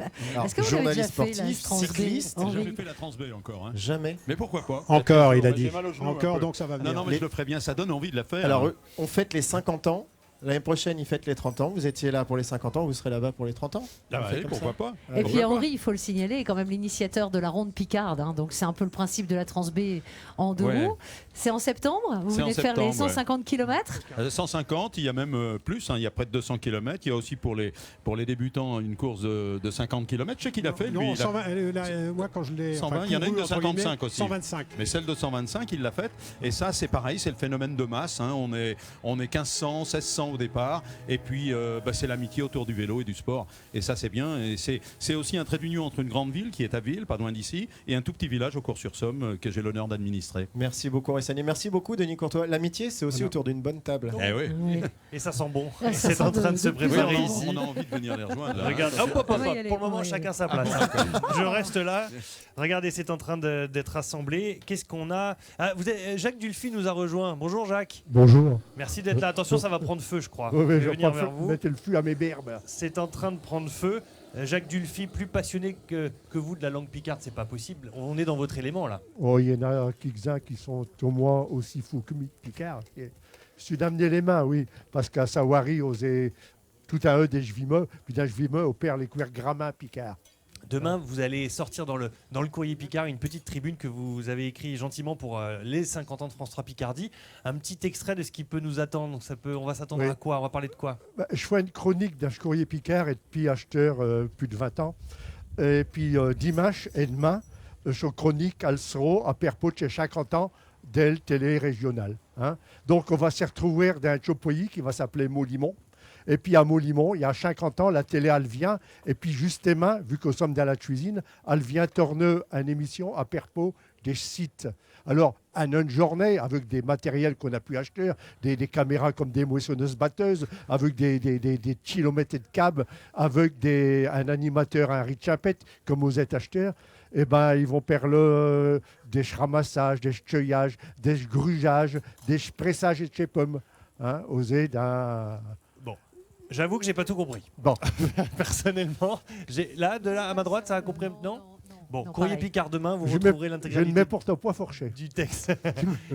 [SPEAKER 14] Journaliste sportif, cycliste.
[SPEAKER 20] J'ai jamais fait la Transb encore. Hein.
[SPEAKER 14] Jamais.
[SPEAKER 20] Mais pourquoi pas?
[SPEAKER 4] Encore, il a dit. Encore, donc ça va venir.
[SPEAKER 20] Non, mais je le ferai bien. Ça donne envie de la faire.
[SPEAKER 14] Alors, on fête les 50 ans. L'année prochaine, il fête les 30 ans. Vous étiez là pour les 50 ans, vous serez là-bas pour les 30 ans.
[SPEAKER 20] Pourquoi pas.
[SPEAKER 8] Et puis Henri, il faut le signaler, est quand même l'initiateur de la ronde Picarde. Hein, donc c'est un peu le principe de la Transb en deux roues. C'est en septembre. Vous venez faire les 150 km.
[SPEAKER 20] 150, il y a même plus. Hein, il y a près de 200 km. Il y a aussi pour les débutants une course de 50 km. Je sais qu'il a fait.
[SPEAKER 4] Non, 120, moi quand je l'ai.
[SPEAKER 20] 120, il y en a une de 55 aussi.
[SPEAKER 4] 125.
[SPEAKER 20] Mais celle de 125, il l'a faite. Et ça, c'est pareil, c'est le phénomène de masse. Hein. On est 1500, 1600 au départ, et puis c'est l'amitié autour du vélo et du sport, et ça c'est bien, et c'est aussi un trait d'union entre une grande ville qui est à Ville, pas loin d'ici, et un tout petit village au Cours-sur-Somme que j'ai l'honneur d'administrer.
[SPEAKER 14] Merci beaucoup Ressani, merci beaucoup Denis Courtois. L'amitié c'est aussi autour d'une bonne table.
[SPEAKER 20] Eh oui.
[SPEAKER 7] Et ça sent bon, c'est en train de se préparer ici.
[SPEAKER 20] On a envie de venir les rejoindre.
[SPEAKER 7] Regarde, pour le moment chacun sa place. Je reste là, regardez, c'est en train d'être assemblé. Qu'est-ce qu'on a? Jacques Dulphy nous a rejoint. Bonjour Jacques.
[SPEAKER 2] Bonjour.
[SPEAKER 7] Merci d'être là, attention ça va prendre feu je crois.
[SPEAKER 2] Oui, je vais venir vers vous. Mettez le feu à mes berbes.
[SPEAKER 7] C'est en train de prendre feu. Jacques Dulphy, plus passionné que vous de la langue picarde, c'est pas possible. On est dans votre élément là.
[SPEAKER 2] Oh, il y en a quelques-uns qui sont au moins aussi fous que Picard. Je suis d'amener les mains, oui, parce qu'à Sawari, osait tout à eux des jevimeux, puis d'un jevimeux au père les couverts grammains Picard.
[SPEAKER 7] Demain, vous allez sortir dans le courrier Picard une petite tribune que vous avez écrit gentiment pour les 50 ans de France 3 Picardie. Un petit extrait de ce qui peut nous attendre. On va s'attendre à quoi? On va parler de quoi?
[SPEAKER 2] Je fais une chronique d'un courrier Picard et depuis acheteur plus de 20 ans. Et puis dimanche et demain, je chronique à Alsro, à Perpot, chez 50 ans, d'elle télé régionale. Hein. Donc on va se retrouver dans un pays qui va s'appeler Molimont. Et puis à Molimont, il y a 50 ans, la télé, elle vient. Et puis justement, vu que nous sommes dans la cuisine, elle vient tourner une émission à Perpot des sites. Alors, en une journée, avec des matériels qu'on a pu acheter, des caméras comme des moissonneuses-batteuses, avec des kilomètres de câbles, avec un animateur, un Richapet, comme vous êtes acheteur, eh ben, ils vont faire des ramassages, des cueillages, des grugeages, des pressages et des pommes. Hein, oser d'un...
[SPEAKER 7] J'avoue que j'ai pas tout compris.
[SPEAKER 2] Bon,
[SPEAKER 7] personnellement, là à ma droite, ça a compris non? Bon,
[SPEAKER 8] non,
[SPEAKER 7] courrier
[SPEAKER 8] pareil.
[SPEAKER 7] Picard demain, vous retrouverez l'intégralité.
[SPEAKER 2] Je ne m'importe pas forché.
[SPEAKER 7] Du texte.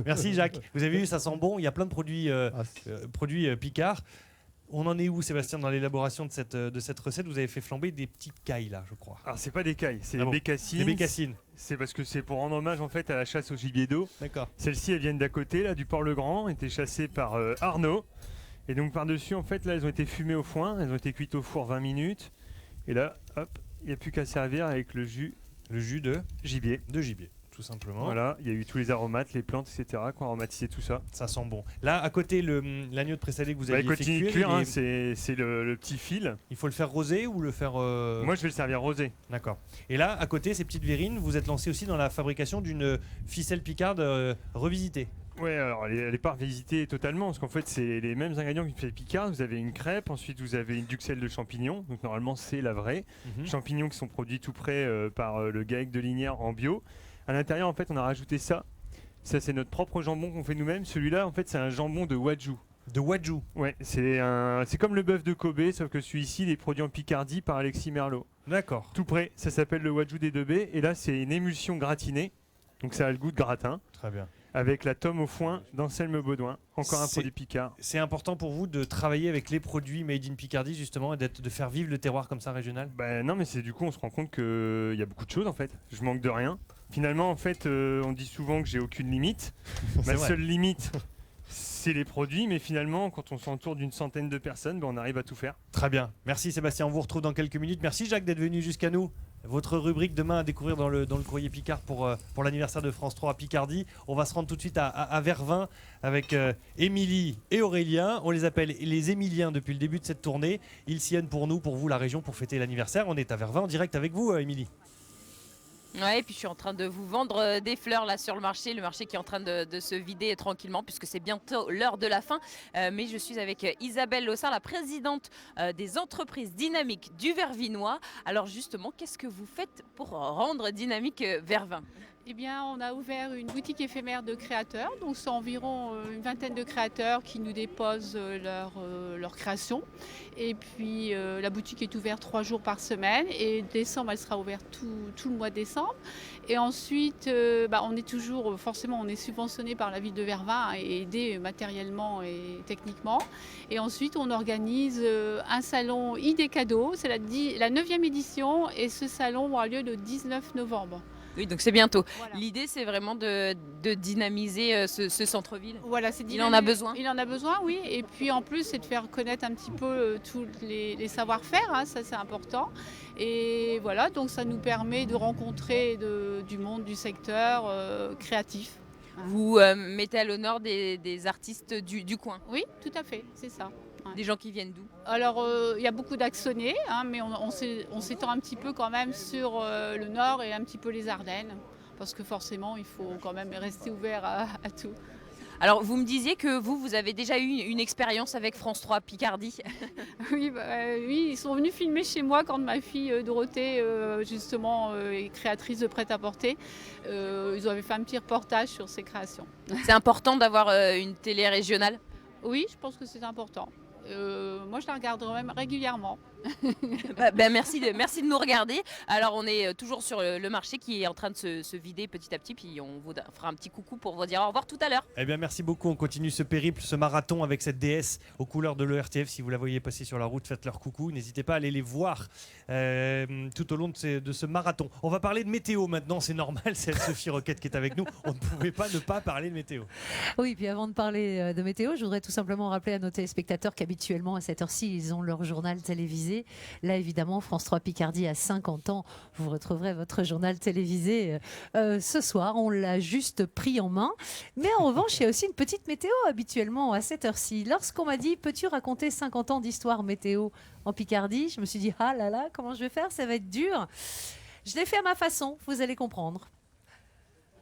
[SPEAKER 7] Merci Jacques. Vous avez vu, ça sent bon. Il y a plein de produits, Picard. On en est où, Sébastien, dans l'élaboration de cette recette? Vous avez fait flamber des petites cailles là, je crois.
[SPEAKER 22] Alors c'est pas des cailles, c'est des bécassines.
[SPEAKER 7] Des bécassines.
[SPEAKER 22] C'est parce que c'est pour rendre hommage en fait à la chasse au gibier d'eau.
[SPEAKER 7] D'accord.
[SPEAKER 22] Celles-ci, elles viennent d'à côté, là, du Port-le-Grand, étaient chassées par Arnaud. Et donc par-dessus, en fait, là, elles ont été fumées au foin, elles ont été cuites au four 20 minutes. Et là, hop, il n'y a plus qu'à servir avec le jus de gibier.
[SPEAKER 7] De gibier, tout simplement.
[SPEAKER 22] Voilà, il y a eu tous les aromates, les plantes, etc. qui ont aromatisé tout ça.
[SPEAKER 7] Ça sent bon. Là, à côté, l'agneau de présalé que vous avez
[SPEAKER 22] continue de cuire, hein, c'est le petit fil.
[SPEAKER 7] Il faut le faire rosé ou le faire...
[SPEAKER 22] Moi, je vais le servir rosé.
[SPEAKER 7] D'accord. Et là, à côté, ces petites verrines, vous êtes lancé aussi dans la fabrication d'une ficelle picarde revisitée.
[SPEAKER 22] Ouais, alors elle n'est pas revisitée totalement, parce qu'en fait, c'est les mêmes ingrédients qu'une ficelle picarde. Vous avez une crêpe, ensuite vous avez une duxelle de champignons, donc normalement c'est la vraie. Champignons qui sont produits tout près par le GAEC de Linière en bio. À l'intérieur, en fait, on a rajouté ça, Ça, c'est notre propre jambon qu'on fait nous-mêmes. Celui-là, en fait, c'est un jambon de Wagyu.
[SPEAKER 7] De Wagyu.
[SPEAKER 22] Ouais, c'est comme le bœuf de Kobe, sauf que celui-ci, il est produit en Picardie par Alexis Merlot.
[SPEAKER 7] D'accord.
[SPEAKER 22] Tout près, ça s'appelle le Wagyu des 2B. Et là, c'est une émulsion gratinée. Donc ça a le goût de gratin.
[SPEAKER 7] Très bien.
[SPEAKER 22] Avec la tome au foin d'Anselme Baudouin. Encore un produit Picard.
[SPEAKER 7] C'est important pour vous de travailler avec les produits made in Picardie, justement, et de faire vivre le terroir comme ça régional?
[SPEAKER 22] Non, mais du coup, on se rend compte qu'il y a beaucoup de choses, en fait. Je manque de rien. Finalement, en fait, on dit souvent que j'ai aucune limite. Ma seule limite, c'est les produits, mais finalement, quand on s'entoure d'une centaine de personnes, on arrive à tout faire.
[SPEAKER 7] Très bien. Merci Sébastien, on vous retrouve dans quelques minutes. Merci Jacques d'être venu jusqu'à nous. Votre rubrique demain à découvrir dans le courrier Picard pour l'anniversaire de France 3 à Picardie. On va se rendre tout de suite à Vervins avec Émilie et Aurélien. On les appelle les Émiliens depuis le début de cette tournée. Ils sillonnent pour vous, la région, pour fêter l'anniversaire. On est à Vervins en direct avec vous, Émilie.
[SPEAKER 10] Ouais, et puis je suis en train de vous vendre des fleurs là sur le marché qui est en train de se vider tranquillement puisque c'est bientôt l'heure de la fin. Mais je suis avec Isabelle Lossard, la présidente des entreprises dynamiques du Vervinois. Alors justement, qu'est-ce que vous faites pour rendre dynamique Vervins ?
[SPEAKER 3] Eh bien, on a ouvert une boutique éphémère de créateurs. Donc, c'est environ une vingtaine de créateurs qui nous déposent leur création. Et puis, la boutique est ouverte 3 jours par semaine. Et décembre, elle sera ouverte tout le mois de décembre. Et ensuite, on est toujours, forcément, on est subventionné par la ville de Vervins et aidé matériellement et techniquement. Et ensuite, on organise un salon idées cadeaux. C'est la 9e édition. Et ce salon aura lieu le 19 novembre.
[SPEAKER 10] Oui, donc c'est bientôt. Voilà. L'idée, c'est vraiment de dynamiser ce centre-ville.
[SPEAKER 3] Voilà,
[SPEAKER 10] il en a besoin.
[SPEAKER 3] Il en a besoin, oui. Et puis en plus, c'est de faire connaître un petit peu tous les savoir-faire. Hein, ça, c'est important. Et voilà, donc ça nous permet de rencontrer du monde du secteur créatif.
[SPEAKER 10] Vous mettez à l'honneur des artistes du coin.
[SPEAKER 3] Oui, tout à fait, c'est ça.
[SPEAKER 10] Des gens qui viennent d'où?
[SPEAKER 3] Alors, il y a beaucoup d'Axonnais, mais on s'étend un petit peu quand même sur le Nord et un petit peu les Ardennes, parce que forcément, il faut quand même rester ouvert à tout.
[SPEAKER 10] Alors, vous me disiez que vous avez déjà eu une expérience avec France 3 Picardie.
[SPEAKER 3] Oui, oui, ils sont venus filmer chez moi quand ma fille Dorothée, justement, est créatrice de prêt-à-porter. Ils avaient fait un petit reportage sur ses créations.
[SPEAKER 10] C'est important d'avoir une télé régionale?
[SPEAKER 3] Oui, je pense que c'est important. Moi, je la regarde même régulièrement.
[SPEAKER 10] Merci de nous regarder. Alors, on est toujours sur le marché qui est en train de se vider petit à petit. Puis, on vous fera un petit coucou pour vous dire au revoir tout à l'heure.
[SPEAKER 7] Eh bien, merci beaucoup. On continue ce périple, ce marathon avec cette déesse aux couleurs de l'ERTF. Si vous la voyez passer sur la route, faites leur coucou. N'hésitez pas à aller les voir tout au long de ce marathon. On va parler de météo maintenant. C'est normal, c'est Sophie Roquette qui est avec nous. On ne pouvait pas ne pas parler de météo.
[SPEAKER 8] Oui, puis avant de parler de météo, je voudrais tout simplement rappeler à nos téléspectateurs qu'habituellement, à cette heure-ci, ils ont leur journal télévisé. Là, évidemment, France 3 Picardie a 50 ans. Vous retrouverez votre journal télévisé ce soir. On l'a juste pris en main. Mais en revanche, il y a aussi une petite météo habituellement à cette heure-ci. Lorsqu'on m'a dit, peux-tu raconter 50 ans d'histoire météo en Picardie? Je me suis dit, ah là là, comment je vais faire? Ça va être dur. Je l'ai fait à ma façon, vous allez comprendre.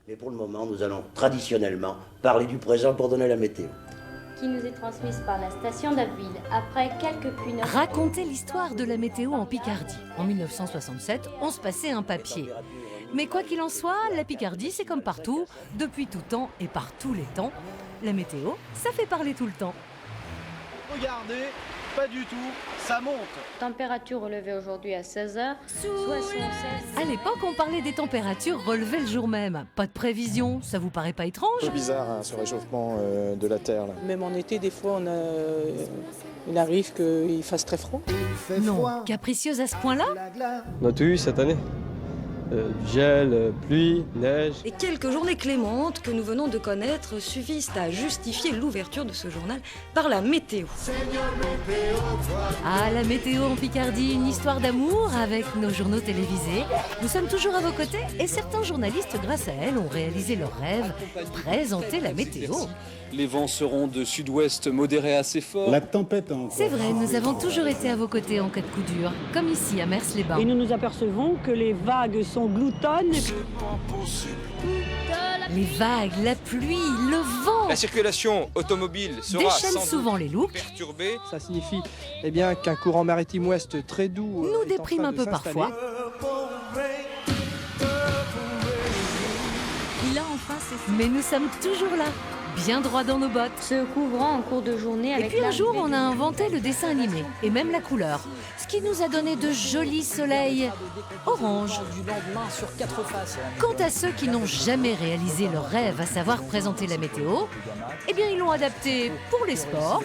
[SPEAKER 5] Mais pour le moment, nous allons traditionnellement parler du présent pour donner la météo.
[SPEAKER 23] Qui nous est transmise par la station d'Abbeville après quelques pluies nord.
[SPEAKER 8] Raconter l'histoire de la météo en Picardie. En 1967, on se passait un papier. Mais quoi qu'il en soit, la Picardie, c'est comme partout, depuis tout temps et par tous les temps. La météo, ça fait parler tout le temps.
[SPEAKER 24] Regardez, pas du tout, ça monte.
[SPEAKER 23] Température relevée aujourd'hui à 16h, 76.
[SPEAKER 8] À l'époque, on parlait des températures relevées le jour même. Pas de prévision, ça vous paraît pas étrange?
[SPEAKER 25] C'est bizarre, hein, ce réchauffement de la Terre. Là.
[SPEAKER 26] Même en été, des fois, il arrive qu'il fasse très froid.
[SPEAKER 8] Non, capricieuse à ce point-là?
[SPEAKER 25] On a tout eu cette année. Du gel, pluie, neige.
[SPEAKER 27] Et quelques journées clémentes que nous venons de connaître suffisent à justifier l'ouverture de ce journal par la météo.
[SPEAKER 8] Ah, la météo en Picardie, une histoire d'amour avec nos journaux télévisés. Nous sommes toujours à vos côtés et certains journalistes, grâce à elle, ont réalisé leur rêve, présenter la météo.
[SPEAKER 28] Les vents seront de sud-ouest modérés assez forts.
[SPEAKER 29] La tempête encore.
[SPEAKER 8] C'est vrai, nous avons toujours été à vos côtés en cas de coup dur, comme ici à Mers-les-Bains.
[SPEAKER 30] Et nous nous apercevons que les vagues sont gloutonnes.
[SPEAKER 8] Les vagues, la pluie, le vent.
[SPEAKER 28] La circulation automobile sera
[SPEAKER 8] déchaîne souvent les looks.
[SPEAKER 28] Perturbée.
[SPEAKER 26] Ça signifie qu'un courant maritime ouest très doux
[SPEAKER 8] nous déprime un peu parfois.
[SPEAKER 27] Il a enfin cessé
[SPEAKER 8] Mais nous sommes toujours là, bien droit dans nos bottes.
[SPEAKER 23] Se couvrant en cours de journée
[SPEAKER 8] Et
[SPEAKER 23] avec
[SPEAKER 8] puis un jour,
[SPEAKER 23] l'arrivée
[SPEAKER 8] on a inventé le dessin animé, et même la couleur, ce qui nous a donné de jolis soleils orange. Quant à ceux qui n'ont jamais réalisé leur rêve, à savoir présenter la météo, eh bien ils l'ont adapté pour les sports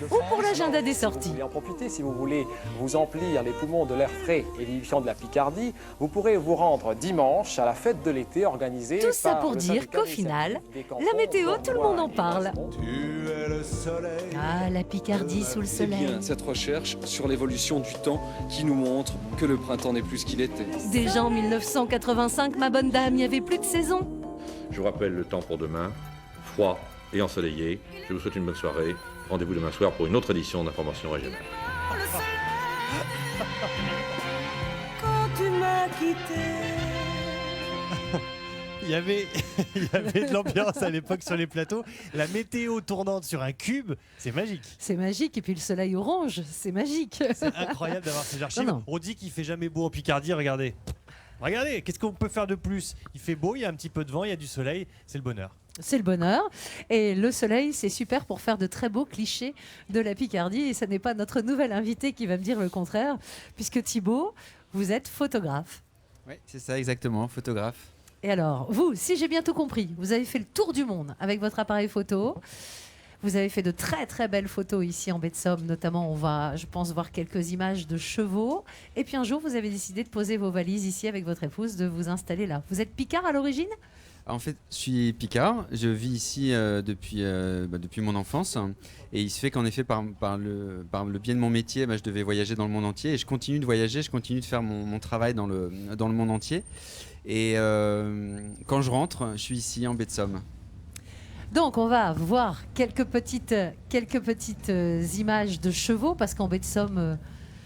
[SPEAKER 8] ou pour l'agenda des sorties.
[SPEAKER 1] Et en profiter, si vous voulez vous emplir les poumons de l'air frais et vivifiant de la Picardie, vous pourrez vous rendre dimanche à la fête de l'été organisée
[SPEAKER 8] Tout ça
[SPEAKER 1] par
[SPEAKER 8] pour
[SPEAKER 1] le
[SPEAKER 8] dire
[SPEAKER 1] syndicat
[SPEAKER 8] qu'au
[SPEAKER 1] des
[SPEAKER 8] final,
[SPEAKER 1] services des cantons
[SPEAKER 8] la météo, tout le monde en parle.
[SPEAKER 1] Tu es le soleil.
[SPEAKER 8] Ah, la Picardie sous le
[SPEAKER 28] Eh
[SPEAKER 8] soleil.
[SPEAKER 28] bien, cette recherche sur l'évolution du temps qui nous montre que le printemps n'est plus ce qu'il était.
[SPEAKER 8] Déjà en 1985, ma bonne dame, il n'y avait plus de saison.
[SPEAKER 6] Je vous rappelle le temps pour demain, froid et ensoleillé. Je vous souhaite une bonne soirée. Rendez-vous demain soir pour une autre édition d'Information régionale.
[SPEAKER 9] Quand tu m'as quitté.
[SPEAKER 7] Il y avait de l'ambiance à l'époque sur les plateaux. La météo tournante sur un cube, c'est magique.
[SPEAKER 8] C'est magique, et puis le soleil orange, c'est magique.
[SPEAKER 7] C'est incroyable d'avoir ces archives.
[SPEAKER 8] Non, non.
[SPEAKER 7] On dit qu'il fait jamais beau en Picardie, regardez. Regardez, qu'est-ce qu'on peut faire de plus? Il fait beau, il y a un petit peu de vent, il y a du soleil, c'est le bonheur.
[SPEAKER 8] C'est le bonheur. Et le soleil, c'est super pour faire de très beaux clichés de la Picardie. Et ce n'est pas notre nouvel invité qui va me dire le contraire, puisque Thibaut, vous êtes photographe.
[SPEAKER 11] Oui, c'est ça exactement, photographe.
[SPEAKER 8] Et alors, vous, si j'ai bien tout compris, vous avez fait le tour du monde avec votre appareil photo. Vous avez fait de très très belles photos ici en baie de Somme, notamment on va, je pense, voir quelques images de chevaux. Et puis un jour, vous avez décidé de poser vos valises ici avec votre épouse, de vous installer là. Vous êtes Picard à l'origine ?
[SPEAKER 11] En fait, je suis Picard, je vis ici depuis mon enfance. Et il se fait qu'en effet, par le biais de mon métier, je devais voyager dans le monde entier. Et je continue de voyager, je continue de faire mon travail dans le monde entier. Et quand je rentre, je suis ici en baie de Somme.
[SPEAKER 8] Donc on va voir quelques petites images de chevaux, parce qu'en baie de Somme,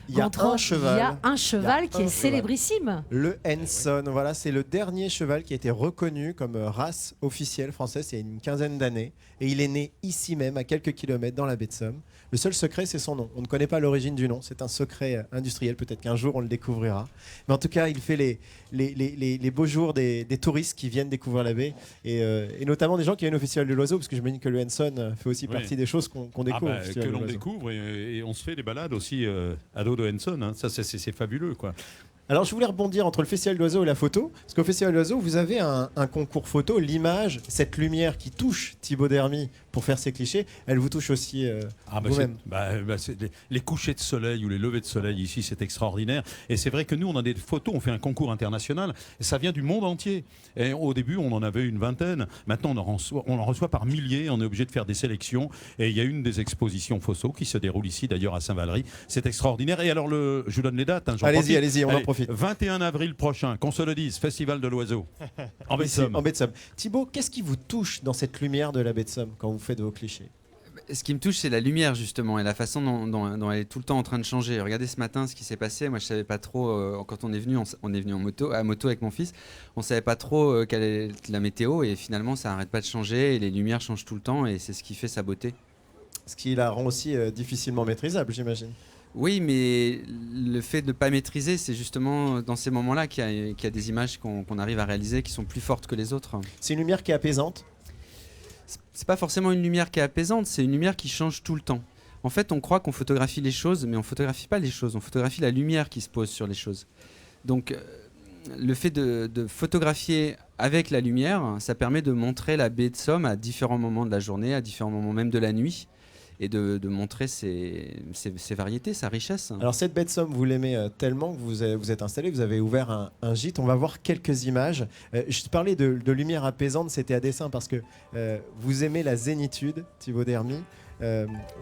[SPEAKER 14] Il y a un cheval.
[SPEAKER 8] il y a un cheval qui est célébrissime.
[SPEAKER 14] Le Henson, voilà, c'est le dernier cheval qui a été reconnu comme race officielle française il y a une quinzaine d'années. Et il est né ici même, à quelques kilomètres dans la baie de Somme. Le seul secret, c'est son nom. On ne connaît pas l'origine du nom. C'est un secret industriel. Peut-être qu'un jour, on le découvrira. Mais en tout cas, il fait les beaux jours des touristes qui viennent découvrir la baie. Et notamment des gens qui viennent au Festival de l'Oiseau, parce que je me dis que le Henson fait aussi partie des choses qu'on découvre. au Festival
[SPEAKER 20] que
[SPEAKER 14] de
[SPEAKER 20] l'on
[SPEAKER 14] l'Oiseau.
[SPEAKER 20] découvre et on se fait des balades aussi à dos de Henson. Hein. Ça, c'est fabuleux, quoi.
[SPEAKER 14] Alors, je voulais rebondir entre le Festival de l'Oiseau et la photo. Parce qu'au Festival de l'Oiseau, vous avez un concours photo. L'image, cette lumière qui touche Thibaut Dermy pour faire ses clichés, elle vous touche aussi vous-même.
[SPEAKER 20] C'est les couchers de soleil ou les levées de soleil ici, c'est extraordinaire. Et c'est vrai que nous, on a des photos, on fait un concours international. Et ça vient du monde entier. Et au début, on en avait une vingtaine. Maintenant, on en reçoit par milliers. On est obligé de faire des sélections. Et il y a une des expositions photos qui se déroule ici, d'ailleurs, à Saint-Valery. C'est extraordinaire. Et alors, je vous donne les dates. Hein,
[SPEAKER 14] allez-y, on en profite.
[SPEAKER 20] 21 avril prochain, qu'on se le dise, Festival de l'Oiseau. En baie de
[SPEAKER 14] Ici,
[SPEAKER 20] Somme.
[SPEAKER 14] en baie de Somme. Thibaut, qu'est-ce qui vous touche dans cette lumière de la baie de Somme quand vous faites vos clichés?
[SPEAKER 11] Ce qui me touche, c'est la lumière, justement, et la façon dont elle est tout le temps en train de changer. Regardez ce matin ce qui s'est passé. Moi, je savais pas trop, quand on est venu à moto avec mon fils, on savait pas trop quelle est la météo, et finalement, ça arrête pas de changer, et les lumières changent tout le temps, et c'est ce qui fait sa beauté.
[SPEAKER 14] Ce qui la rend aussi difficilement maîtrisable, j'imagine.
[SPEAKER 11] Oui, mais le fait de ne pas maîtriser, c'est justement dans ces moments-là qu'il y a des images qu'on arrive à réaliser qui sont plus fortes que les autres.
[SPEAKER 14] C'est une lumière qui est apaisante?
[SPEAKER 11] C'est pas forcément une lumière qui est apaisante, c'est une lumière qui change tout le temps. En fait, on croit qu'on photographie les choses, mais on photographie pas les choses, on photographie la lumière qui se pose sur les choses. Donc, le fait de photographier avec la lumière, ça permet de montrer la baie de Somme à différents moments de la journée, à différents moments même de la nuit, et de montrer ses variétés, sa richesse.
[SPEAKER 14] Alors cette baie de Somme, vous l'aimez tellement que vous êtes installé, vous avez ouvert un gîte. On va voir quelques images. Je parlais de lumière apaisante, c'était à dessein parce que vous aimez la zénitude, Thibaut Dermy.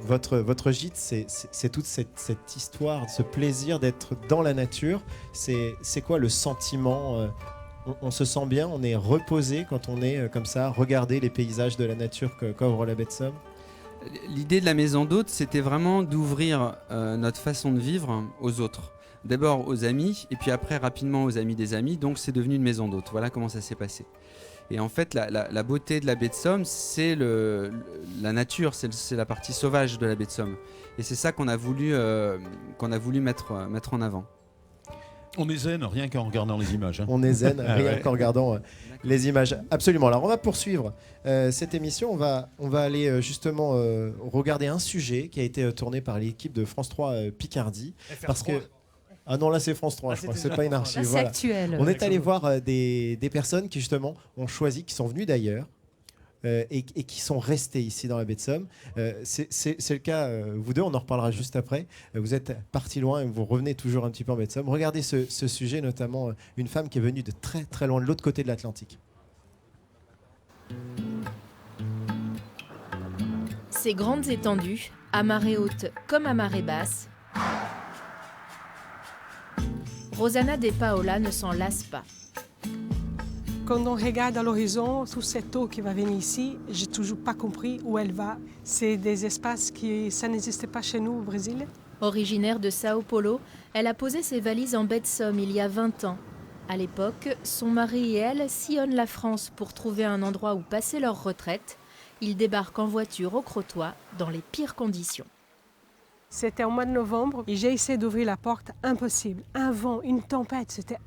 [SPEAKER 14] Votre gîte, c'est toute cette histoire, ce plaisir d'être dans la nature. C'est quoi le sentiment on se sent bien, on est reposé quand on est comme ça, regarder les paysages de la nature qu'offre la baie de Somme.
[SPEAKER 11] L'idée de la maison d'hôte, c'était vraiment d'ouvrir notre façon de vivre aux autres. D'abord aux amis, et puis après rapidement aux amis des amis. Donc c'est devenu une maison d'hôte. Voilà comment ça s'est passé. Et en fait, la beauté de la baie de Somme, c'est la nature, c'est la partie sauvage de la baie de Somme. Et c'est ça qu'on a voulu mettre en avant.
[SPEAKER 20] On est zen rien qu'en regardant les images. Hein.
[SPEAKER 14] On est zen
[SPEAKER 20] Ah
[SPEAKER 14] rien
[SPEAKER 20] ouais.
[SPEAKER 14] qu'en regardant les images. Absolument. Alors on va poursuivre cette émission. On va aller justement regarder un sujet qui a été tourné par l'équipe de France 3 Picardie.
[SPEAKER 8] FR3.
[SPEAKER 14] Parce que ah non, là c'est France 3, je crois. C'est pas une archive.
[SPEAKER 8] Là, c'est
[SPEAKER 14] Voilà.
[SPEAKER 8] actuel.
[SPEAKER 14] On est allé voir des personnes qui justement ont choisi, qui sont venues d'ailleurs. Et qui sont restés ici dans la baie de Somme. C'est le cas, vous deux, on en reparlera juste après. Vous êtes partis loin et vous revenez toujours un petit peu en baie de Somme. Regardez ce sujet, notamment une femme qui est venue de très très loin, de l'autre côté de l'Atlantique.
[SPEAKER 4] Ces grandes étendues, à marée haute comme à marée basse, Rosanna De Paola ne s'en lasse pas.
[SPEAKER 30] Quand on regarde à l'horizon, toute cette eau qui va venir ici, j'ai toujours pas compris où elle va. C'est des espaces qui, ça n'existait pas chez nous au Brésil.
[SPEAKER 4] Originaire de Sao Paulo, elle a posé ses valises en baie de Somme il y a 20 ans. À l'époque, son mari et elle sillonnent la France pour trouver un endroit où passer leur retraite. Ils débarquent en voiture au Crotoy dans les pires conditions.
[SPEAKER 30] C'était au mois de novembre et j'ai essayé d'ouvrir la porte, impossible. Un vent, une tempête, c'était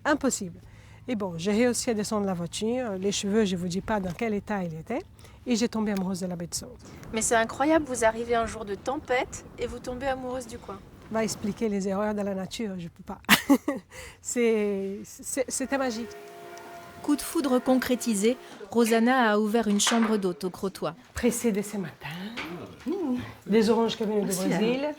[SPEAKER 30] impossible. Et bon, j'ai réussi à descendre de la voiture. Les cheveux, je ne vous dis pas dans quel état il était. Et j'ai tombé amoureuse de la baie de Somme.
[SPEAKER 12] Mais c'est incroyable, vous arrivez un jour de tempête et vous tombez amoureuse du coin.
[SPEAKER 30] Va expliquer les erreurs de la nature, je ne peux pas. C'était magique.
[SPEAKER 4] Coup de foudre concrétisé, Rosanna a ouvert une chambre d'hôte au Crotoy.
[SPEAKER 30] Pressée dès ce matin. Des oranges qui viennent du Brésil.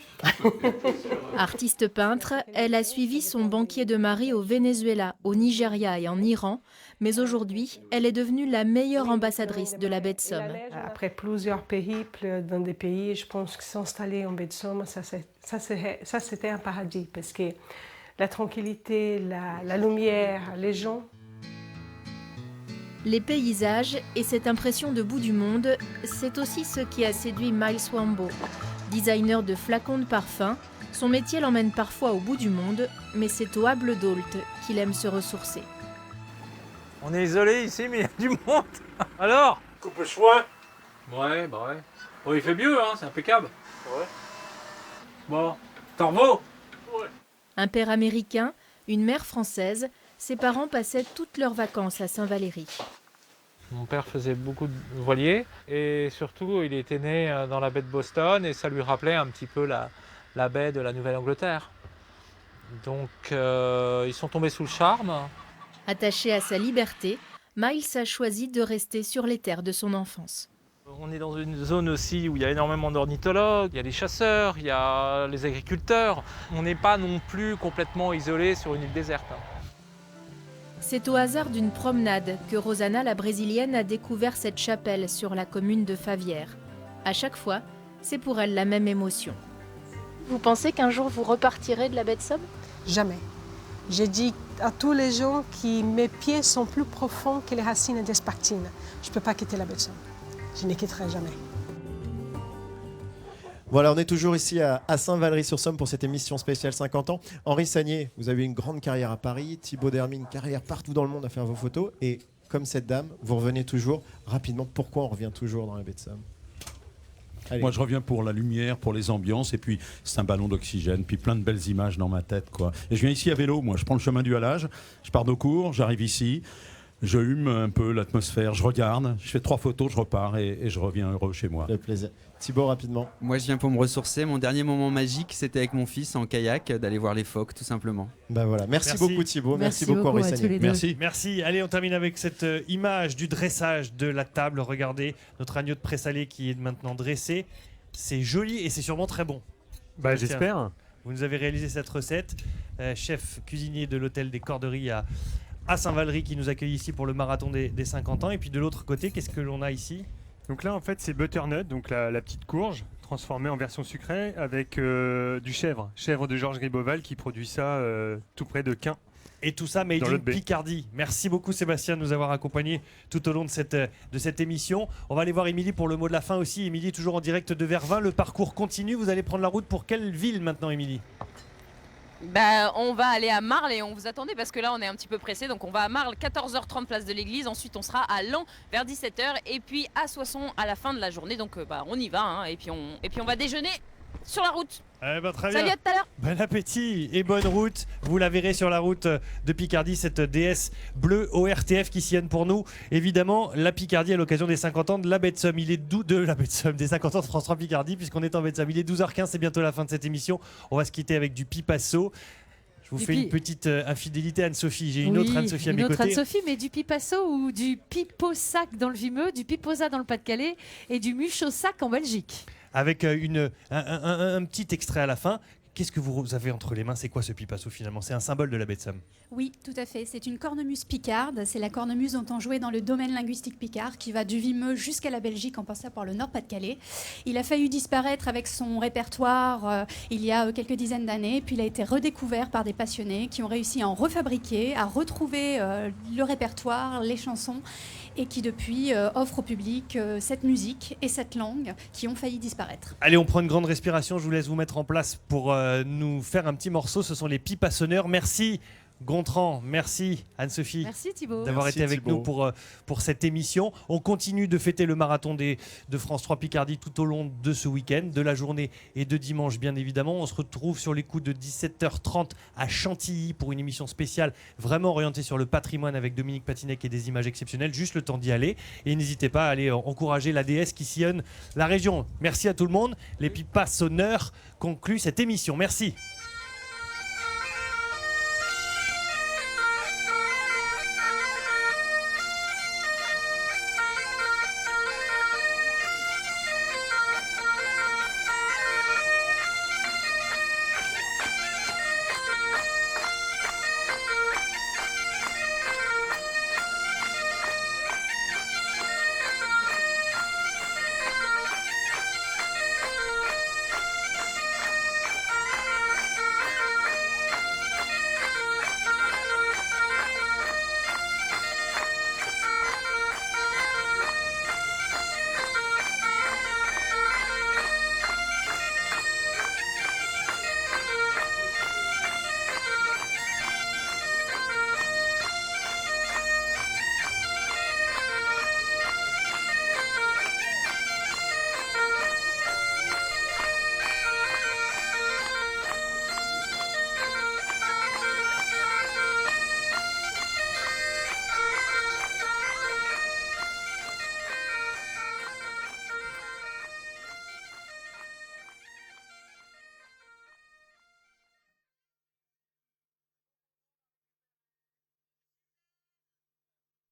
[SPEAKER 4] Artiste peintre, elle a suivi son banquier de mari au Venezuela, au Nigeria et en Iran. Mais aujourd'hui, elle est devenue la meilleure ambassadrice de la baie de Somme.
[SPEAKER 30] Après plusieurs périples dans des pays, je pense que s'installer en baie de Somme, ça c'était un paradis. Parce que la tranquillité, la lumière, les gens...
[SPEAKER 4] Les paysages et cette impression de bout du monde, c'est aussi ce qui a séduit Miles Wambo. Designer de flacons de parfum, son métier l'emmène parfois au bout du monde, mais c'est au Hable d'Ault qu'il aime se ressourcer.
[SPEAKER 13] On est isolé ici, mais il y a du monde. Alors?
[SPEAKER 24] Coupe le choix.
[SPEAKER 13] Ouais, bah ouais. Bon, il fait mieux, hein, c'est impeccable.
[SPEAKER 24] Ouais.
[SPEAKER 13] Bon, t'en revaux?
[SPEAKER 24] Ouais.
[SPEAKER 4] Un père américain, une mère française, ses parents passaient toutes leurs vacances à Saint-Valery.
[SPEAKER 13] Mon père faisait beaucoup de voiliers et surtout il était né dans la baie de Boston et ça lui rappelait un petit peu la baie de la Nouvelle-Angleterre. Donc ils sont tombés sous le charme.
[SPEAKER 4] Attaché à sa liberté, Miles a choisi de rester sur les terres de son enfance.
[SPEAKER 13] On est dans une zone aussi où il y a énormément d'ornithologues, il y a les chasseurs, il y a les agriculteurs. On n'est pas non plus complètement isolé sur une île déserte.
[SPEAKER 4] C'est au hasard d'une promenade que Rosanna, la brésilienne, a découvert cette chapelle sur la commune de Favières. À chaque fois, c'est pour elle la même émotion.
[SPEAKER 12] Vous pensez qu'un jour vous repartirez de la baie de Somme?
[SPEAKER 30] Jamais. J'ai dit à tous les gens que mes pieds sont plus profonds que les racines des spartines. Je ne peux pas quitter la baie de Somme. Je ne quitterai jamais.
[SPEAKER 14] Voilà, on est toujours ici à Saint-Valery-sur-Somme pour cette émission spéciale 50 ans. Henri Sagnier, vous avez une grande carrière à Paris. Thibaut Dermy, une carrière partout dans le monde à faire vos photos. Et comme cette dame, vous revenez toujours rapidement. Pourquoi on revient toujours dans la baie de Somme? Allez.
[SPEAKER 20] Moi, je reviens pour la lumière, pour les ambiances, et puis c'est un ballon d'oxygène, puis plein de belles images dans ma tête, quoi. Et je viens ici à vélo, moi. Je prends le chemin du Halage, je pars d'Aucourt, j'arrive ici, je hume un peu l'atmosphère, je regarde, je fais 3 photos, je repars et je reviens heureux chez moi.
[SPEAKER 14] Le plaisir. Thibaut, rapidement.
[SPEAKER 11] Moi, je viens pour me ressourcer. Mon dernier moment magique, c'était avec mon fils en kayak, d'aller voir les phoques, tout simplement.
[SPEAKER 14] Ben voilà. Merci beaucoup, Thibaut. Merci beaucoup, Henri Sagnier.
[SPEAKER 7] Merci. Merci. Allez, on termine avec cette image du dressage de la table. Regardez notre agneau de présalé qui est maintenant dressé. C'est joli et c'est sûrement très bon.
[SPEAKER 22] Bah, j'espère.
[SPEAKER 7] Vous nous avez réalisé cette recette. Chef cuisinier de l'hôtel des Corderies à Saint-Valery qui nous accueille ici pour le marathon des 50 ans. Et puis de l'autre côté, qu'est-ce que l'on a ici?
[SPEAKER 22] Donc là, en fait, c'est butternut, donc la petite courge transformée en version sucrée avec du chèvre de Georges Griboval qui produit ça tout près de Caen.
[SPEAKER 7] Et tout ça made in Picardie. Merci beaucoup Sébastien de nous avoir accompagnés tout au long de cette émission. On va aller voir Émilie pour le mot de la fin aussi. Émilie est toujours en direct de Vervins. Le parcours continue. Vous allez prendre la route pour quelle ville maintenant, Émilie?
[SPEAKER 10] Bah, on va aller à Marle et on vous attendait parce que là on est un petit peu pressé, donc on va à Marle 14h30 place de l'église, ensuite on sera à Laon vers 17h et puis à Soissons à la fin de la journée, donc on y va hein, et puis on va déjeuner sur la route.
[SPEAKER 7] Eh ben, très
[SPEAKER 10] Salut,
[SPEAKER 7] bien.
[SPEAKER 10] à tout à l'heure.
[SPEAKER 7] Bon appétit et bonne route. Vous la verrez sur la route de Picardie, cette déesse bleue ORTF qui sillonne pour nous. Évidemment, la Picardie à l'occasion des 50 ans de la Baie de Somme. Il est des 50 ans de France 3 Picardie, puisqu'on est en Baie de Somme. Il est 12h15, c'est bientôt la fin de cette émission. On va se quitter avec du Pipasso. Je vous fais une petite infidélité, Anne-Sophie. J'ai une autre Anne-Sophie à mes côtés.
[SPEAKER 8] Une autre Anne-Sophie, mais du pipasso ou du pipo-sac dans le Vimeux, du piposa dans le Pas-de-Calais et du mucho-sac en Belgique.
[SPEAKER 7] Avec un petit extrait à la fin. Qu'est-ce que vous avez entre les mains? C'est quoi ce pipasso finalement? C'est un symbole de la Baie de Somme.
[SPEAKER 2] Oui, tout à fait. C'est une cornemuse picarde. C'est la cornemuse dont on jouait dans le domaine linguistique picard qui va du Vimeux jusqu'à la Belgique en passant par le Nord-Pas-de-Calais. Il a failli disparaître avec son répertoire il y a quelques dizaines d'années. Puis il a été redécouvert par des passionnés qui ont réussi à en refabriquer, à retrouver le répertoire, les chansons et qui depuis offrent au public cette musique et cette langue qui ont failli disparaître.
[SPEAKER 7] Allez, on prend une grande respiration. Je vous laisse vous mettre en place pour nous faire un petit morceau. Ce sont les Pipassonneurs. Merci Gontran, merci Anne-Sophie.
[SPEAKER 8] Merci Thibaut.
[SPEAKER 7] D'avoir été avec nous pour cette émission. On continue de fêter le marathon de France 3 Picardie tout au long de ce week-end, de la journée et de dimanche bien évidemment. On se retrouve sur les coups de 17h30 à Chantilly pour une émission spéciale vraiment orientée sur le patrimoine avec Dominique Patinec et des images exceptionnelles. Juste le temps d'y aller. Et n'hésitez pas à aller encourager la déesse qui sillonne la région. Merci à tout le monde. Les Pipassonneurs concluent cette émission. Merci.